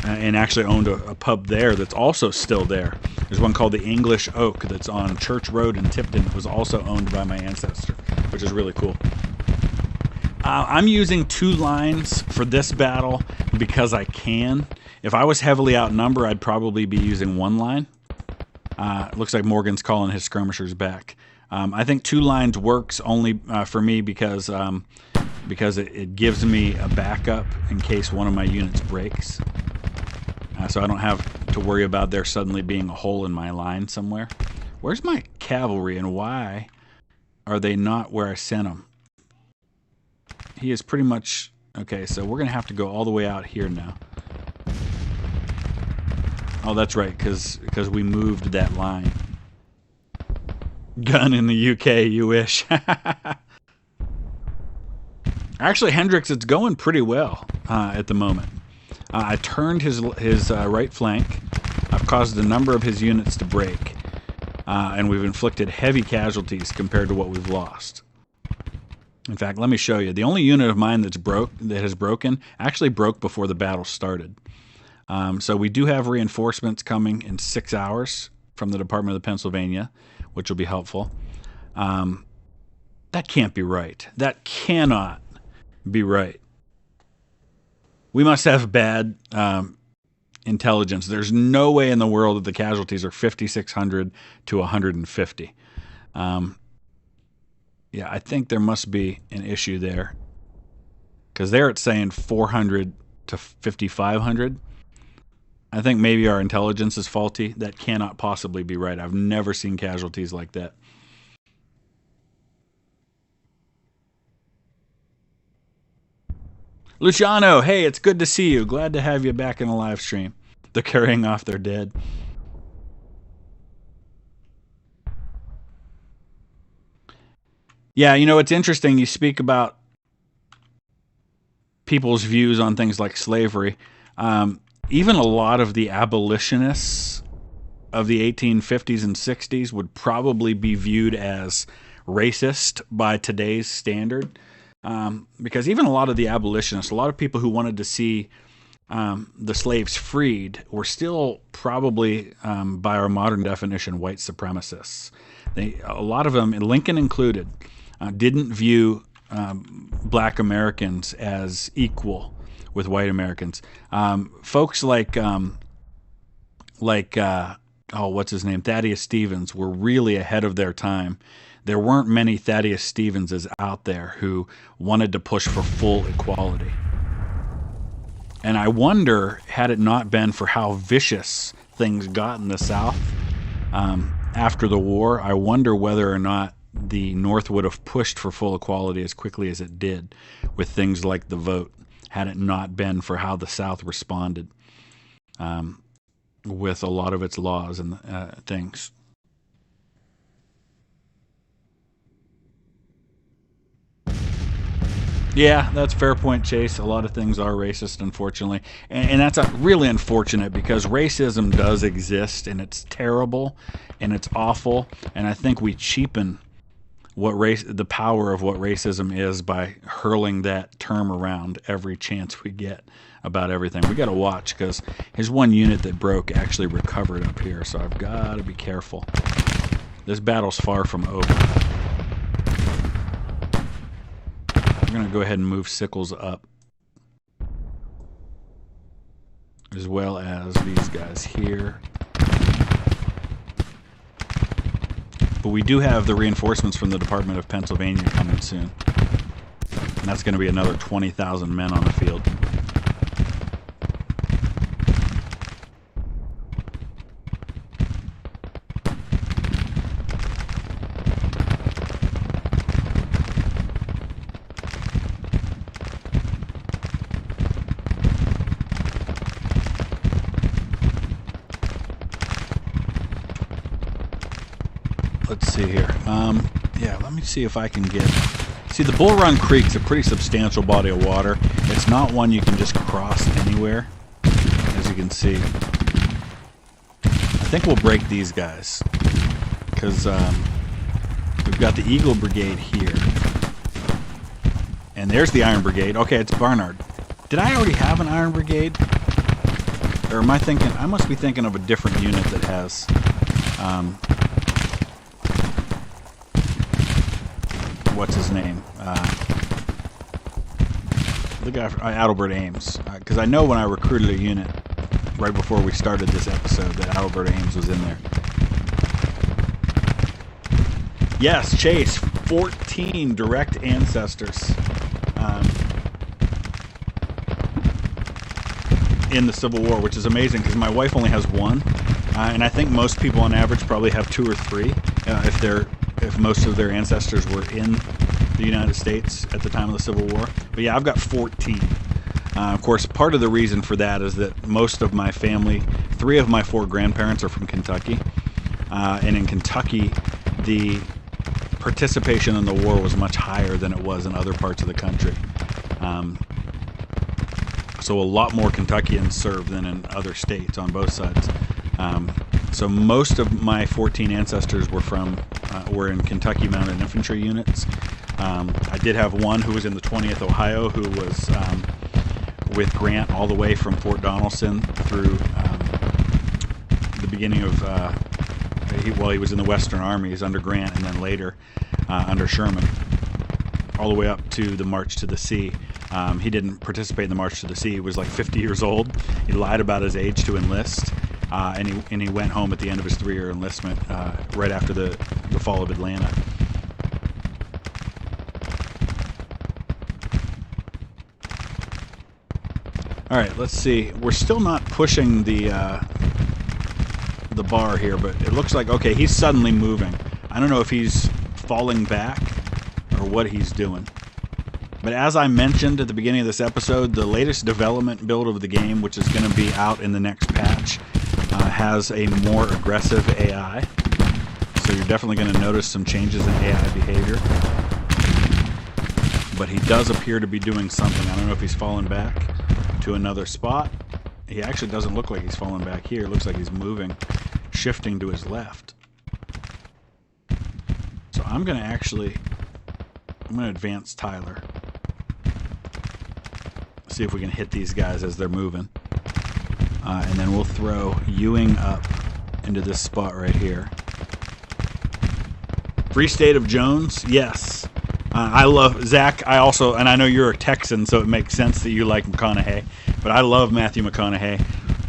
and actually owned a pub there that's also still there. There's one called the English Oak that's on Church Road in Tipton that was also owned by my ancestor, which is really cool. I'm using 2 lines for this battle because I can. If I was heavily outnumbered, I'd probably be using 1 line. It looks like Morgan's calling his skirmishers back. I think 2 lines works only for me because it gives me a backup in case one of my units breaks. So I don't have to worry about there suddenly being a hole in my line somewhere. Where's my cavalry and why are they not where I sent them? He is pretty much... Okay, so we're going to have to go all the way out here now. Oh, that's right, because we moved that line. Gun in the UK, you wish. Actually, Hendricks, it's going pretty well at the moment. I turned his right flank. I've caused a number of his units to break. And we've inflicted heavy casualties compared to what we've lost. In fact, let me show you. The only unit of mine that has broken actually broke before the battle started. So we do have reinforcements coming in 6 hours from the Department of Pennsylvania, which will be helpful. That can't be right. That cannot be right. We must have bad intelligence. There's no way in the world that the casualties are 5,600 to 150. Yeah, I think there must be an issue there. Because there it's saying 400 to 5,500. I think maybe our intelligence is faulty. That cannot possibly be right. I've never seen casualties like that. Luciano, hey, it's good to see you. Glad to have you back in the live stream. They're carrying off their dead. Yeah, you know, it's interesting. You speak about people's views on things like slavery. Even a lot of the abolitionists of the 1850s and 60s would probably be viewed as racist by today's standard. Because even a lot of the abolitionists, a lot of people who wanted to see the slaves freed were still probably, by our modern definition, white supremacists. A lot of them, Lincoln included, didn't view black Americans as equal with white Americans. Folks like what's his name, Thaddeus Stevens, were really ahead of their time. There weren't many Thaddeus Stevenses out there who wanted to push for full equality. And I wonder, had it not been for how vicious things got in the South after the war, I wonder whether or not the North would have pushed for full equality as quickly as it did with things like the vote, had it not been for how the South responded with a lot of its laws and things. Yeah, that's a fair point, Chase. A lot of things are racist, unfortunately. And that's really unfortunate because racism does exist, and it's terrible, and it's awful. And I think we cheapen the power of what racism is by hurling that term around every chance we get about everything. We got to watch because his one unit that broke actually recovered up here, so I've got to be careful. This battle's far from over. We're going to go ahead and move Sickles up, as well as these guys here. But we do have the reinforcements from the Department of Pennsylvania coming soon. And that's going to be another 20,000 men on the field. Let's see here. Yeah, let me see if I can get... See, the Bull Run Creek's a pretty substantial body of water. It's not one you can just cross anywhere, as you can see. I think we'll break these guys, because we've got the Eagle Brigade here. And there's the Iron Brigade. Okay, it's Barnard. Did I already have an Iron Brigade? Or am I thinking... I must be thinking of a different unit that has What's his name? The guy, Adelbert Ames. Because I know when I recruited a unit right before we started this episode that Adelbert Ames was in there. Yes, Chase, 14 direct ancestors in the Civil War, which is amazing because my wife only has one, and I think most people on average probably have 2 or 3 if most of their ancestors were in the United States at the time of the Civil War. But yeah, I've got 14. Of course, part of the reason for that is that most of my family, 3 of my 4 grandparents are from Kentucky, and in Kentucky, the participation in the war was much higher than it was in other parts of the country. So a lot more Kentuckians served than in other states on both sides. So most of my 14 ancestors were in Kentucky Mounted Infantry units. I did have one who was in the 20th Ohio, who was with Grant all the way from Fort Donelson through the beginning of he was in the Western Armies under Grant, and then later under Sherman, all the way up to the March to the Sea. He didn't participate in the March to the Sea. He was like 50 years old. He lied about his age to enlist, and he went home at the end of his 3-year enlistment right after the fall of Atlanta. All right, let's see. We're still not pushing the bar here, but it looks like, okay, he's suddenly moving. I don't know if he's falling back or what he's doing. But as I mentioned at the beginning of this episode, the latest development build of the game, which is going to be out in the next patch, has a more aggressive AI. So you're definitely going to notice some changes in AI behavior. But he does appear to be doing something. I don't know if he's fallen back to another spot. He actually doesn't look like he's falling back here. It looks like he's moving, shifting to his left. So I'm going to advance Tyler. See if we can hit these guys as they're moving. And then we'll throw Ewing up into this spot right here. Free State of Jones, yes. I love Zach. And I know you're a Texan, so it makes sense that you like McConaughey. But I love Matthew McConaughey.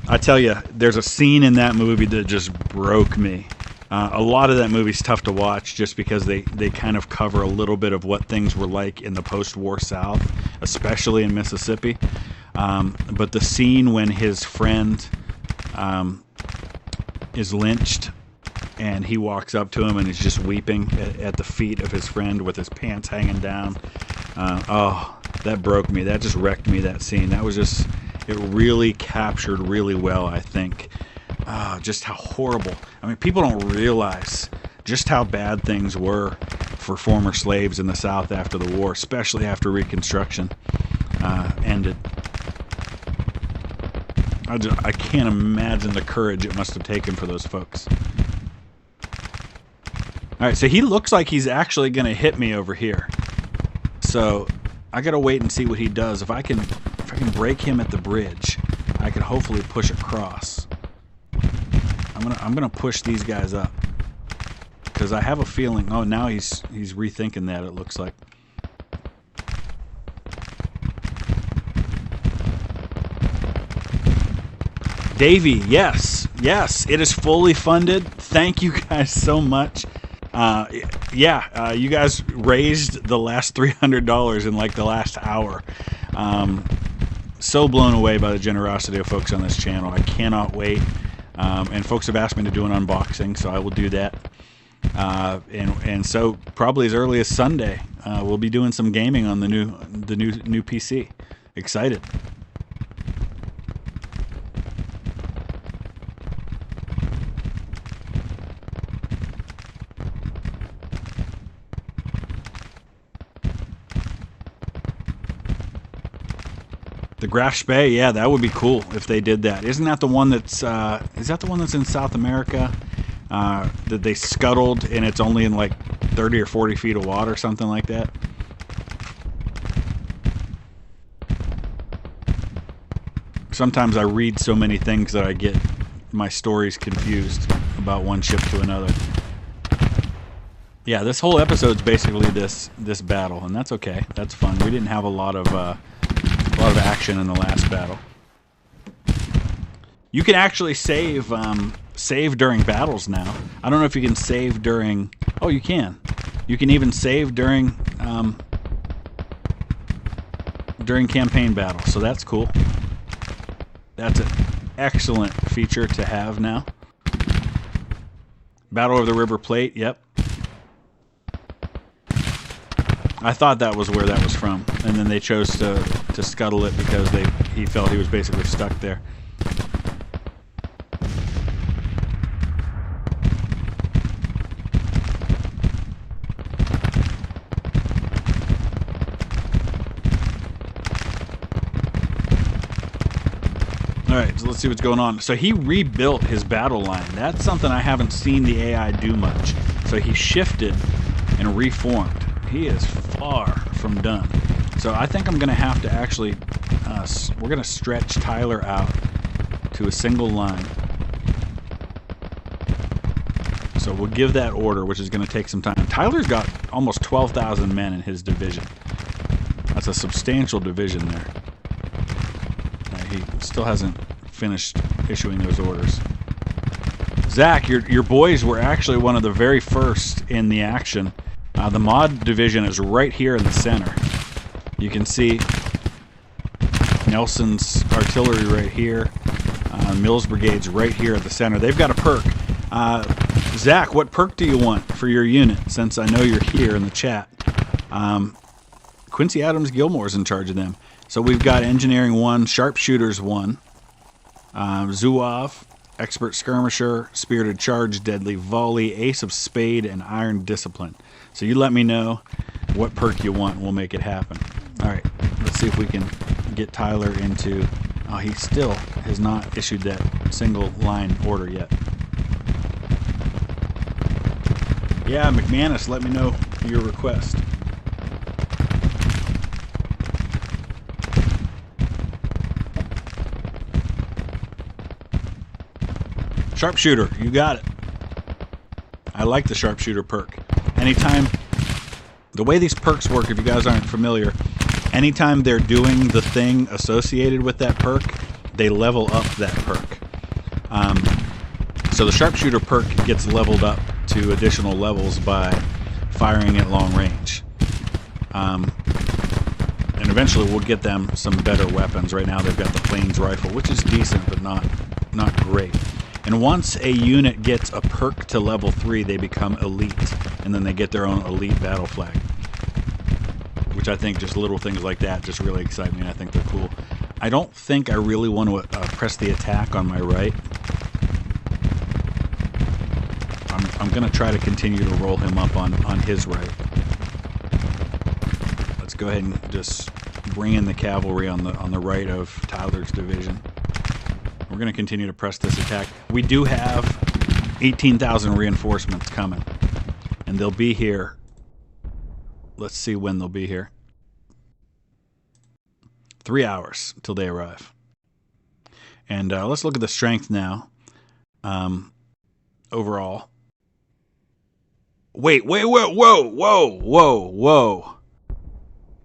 I tell you, there's a scene in that movie that just broke me. A lot of that movie's tough to watch just because they kind of cover a little bit of what things were like in the post-war South, especially in Mississippi. But the scene when his friend is lynched and he walks up to him and is just weeping at the feet of his friend with his pants hanging down. That broke me. That just wrecked me, that scene. That was just, it really captured really well, I think, just how horrible. I mean, people don't realize just how bad things were for former slaves in the South after the war, especially after Reconstruction ended. I can't imagine the courage it must have taken for those folks. All right, so he looks like he's actually going to hit me over here. So I got to wait and see what he does. If I can break him at the bridge, I can hopefully push across. I'm gonna push these guys up because I have a feeling. Oh, now he's rethinking that. It looks like. Davey, yes, it is fully funded. Thank you guys so much. You guys raised the last $300 in like the last hour. So blown away by the generosity of folks on this channel. I cannot wait. And folks have asked me to do an unboxing, so I will do that. And so probably as early as Sunday, we'll be doing some gaming on the new PC. Excited. The Graf Spee, yeah, that would be cool if they did that. Isn't that the one that's is that the one that's in South America that they scuttled and it's only in like 30 or 40 feet of water, something like that? Sometimes I read so many things that I get my stories confused about one ship to another. Yeah, this whole episode's basically this battle, and that's okay. That's fun. We didn't have a lot of action in the last battle. You can actually save during battles now. I don't know if you can save during... Oh, you can. You can even save during campaign battles, so that's cool. That's an excellent feature to have now. Battle of the River Plate, yep. I thought that was where that was from, and then they chose to scuttle it because he felt he was basically stuck there. Alright, so let's see what's going on. So he rebuilt his battle line. That's something I haven't seen the AI do much. So he shifted and reformed. He is far from done. So I think I'm going to have to actually... we're going to stretch Tyler out to a single line. So we'll give that order, which is going to take some time. Tyler's got almost 12,000 men in his division. That's a substantial division there. He still hasn't finished issuing those orders. Zach, your boys were actually one of the very first in the action. The mod division is right here in the center. You can see Nelson's artillery right here. Mills Brigade's right here at the center. They've got a perk. Zach, what perk do you want for your unit, since I know you're here in the chat? Quincy Adams Gilmore's in charge of them. So we've got Engineering 1, Sharpshooters 1, Zouave, Expert Skirmisher, Spirited Charge, Deadly Volley, Ace of Spade, and Iron Discipline. So you let me know what perk you want and we'll make it happen. Alright, let's see if we can get Tyler into... Oh, he still has not issued that single line order yet. Yeah, McManus, let me know your request. Sharpshooter, you got it. I like the Sharpshooter perk. Anytime, the way these perks work, if you guys aren't familiar, anytime they're doing the thing associated with that perk, they level up that perk. So the Sharpshooter perk gets leveled up to additional levels by firing at long range. And eventually we'll get them some better weapons. Right now they've got the Plains Rifle, which is decent, but not great. And once a unit gets a perk to level 3, they become elite, and then they get their own elite battle flag. Which I think just little things like that just really excite me, and I think they're cool. I don't think I really want to press the attack on my right. I'm going to try to continue to roll him up on his right. Let's go ahead and just bring in the cavalry on the right of Tyler's division. We're going to continue to press this attack. We do have 18,000 reinforcements coming, and they'll be here. Let's see when they'll be here. 3 hours till they arrive. And let's look at the strength now. Overall. Wait, whoa.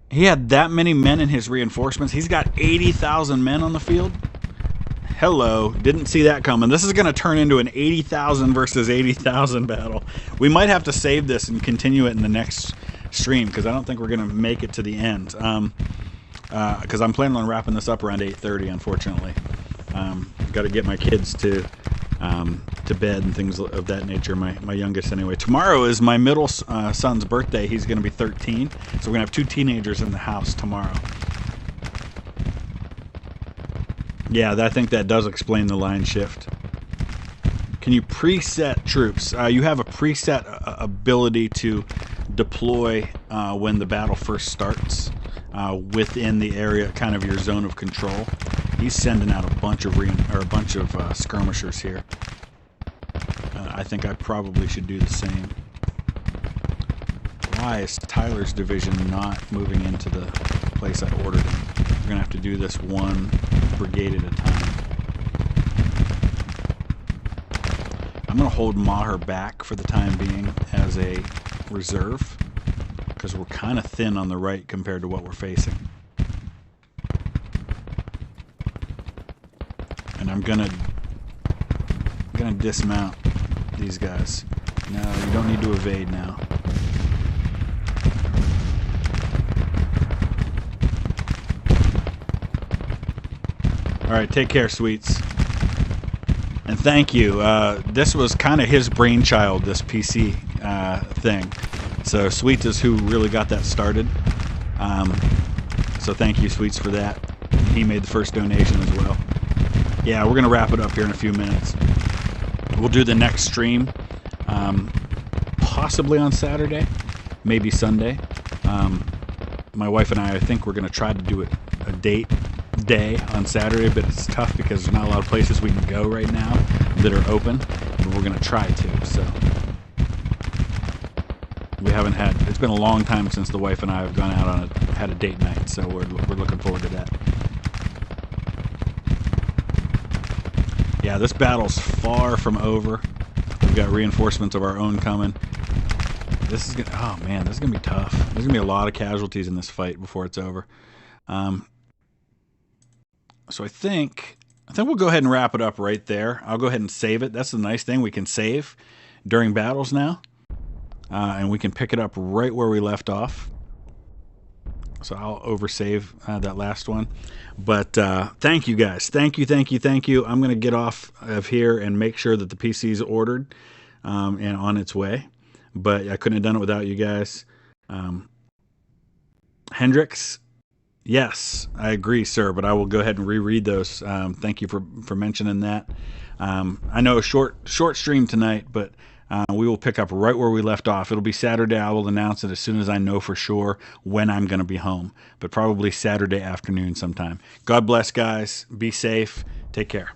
He had that many men in his reinforcements. He's got 80,000 men on the field. Hello, didn't see that coming. This is going to turn into an 80,000 versus 80,000 battle. We might have to save this and continue it in the next stream, because I don't think we're going to make it to the end. Because I'm planning on wrapping this up around 8:30, unfortunately. Got to get my kids to bed and things of that nature. My youngest, anyway. Tomorrow is my middle son's birthday. He's going to be 13, so we're going to have 2 teenagers in the house tomorrow. Yeah, I think that does explain the line shift. Can you preset troops? You have a preset ability to deploy when the battle first starts within the area, kind of your zone of control. He's sending out a bunch of skirmishers here. I think I probably should do the same. Why is Tyler's division not moving into the place I ordered him? We're gonna have to do this one brigade at a time. I'm going to hold Maher back for the time being as a reserve, because we're kind of thin on the right compared to what we're facing. And I'm gonna dismount these guys. No, you don't need to evade now. Alright, take care, Sweets. And thank you. This was kind of his brainchild, this PC thing. So Sweets is who really got that started. So thank you, Sweets, for that. He made the first donation as well. Yeah, we're going to wrap it up here in a few minutes. We'll do the next stream possibly on Saturday, maybe Sunday. My wife and I think we're going to try to do it a day on Saturday, but it's tough because there's not a lot of places we can go right now that are open, but we're going to try to. So we haven't had, it's been a long time since the wife and I have gone out on had a date night, so we're looking forward to that. Yeah, this battle's far from over. We've got reinforcements of our own coming. This is gonna, oh man, this is gonna be tough. There's gonna be a lot of casualties in this fight before it's over. So I think we'll go ahead and wrap it up right there. I'll go ahead and save it. That's the nice thing, we can save during battles now, and we can pick it up right where we left off. So I'll oversave that last one. But thank you guys. Thank you. I'm going to get off of here and make sure that the PC is ordered and on its way. But I couldn't have done it without you guys. Hendricks, yes, I agree, sir. But I will go ahead and reread those. Thank you for mentioning that. I know a short stream tonight, but we will pick up right where we left off. It'll be Saturday. I will announce it as soon as I know for sure when I'm going to be home, but probably Saturday afternoon sometime. God bless, guys. Be safe. Take care.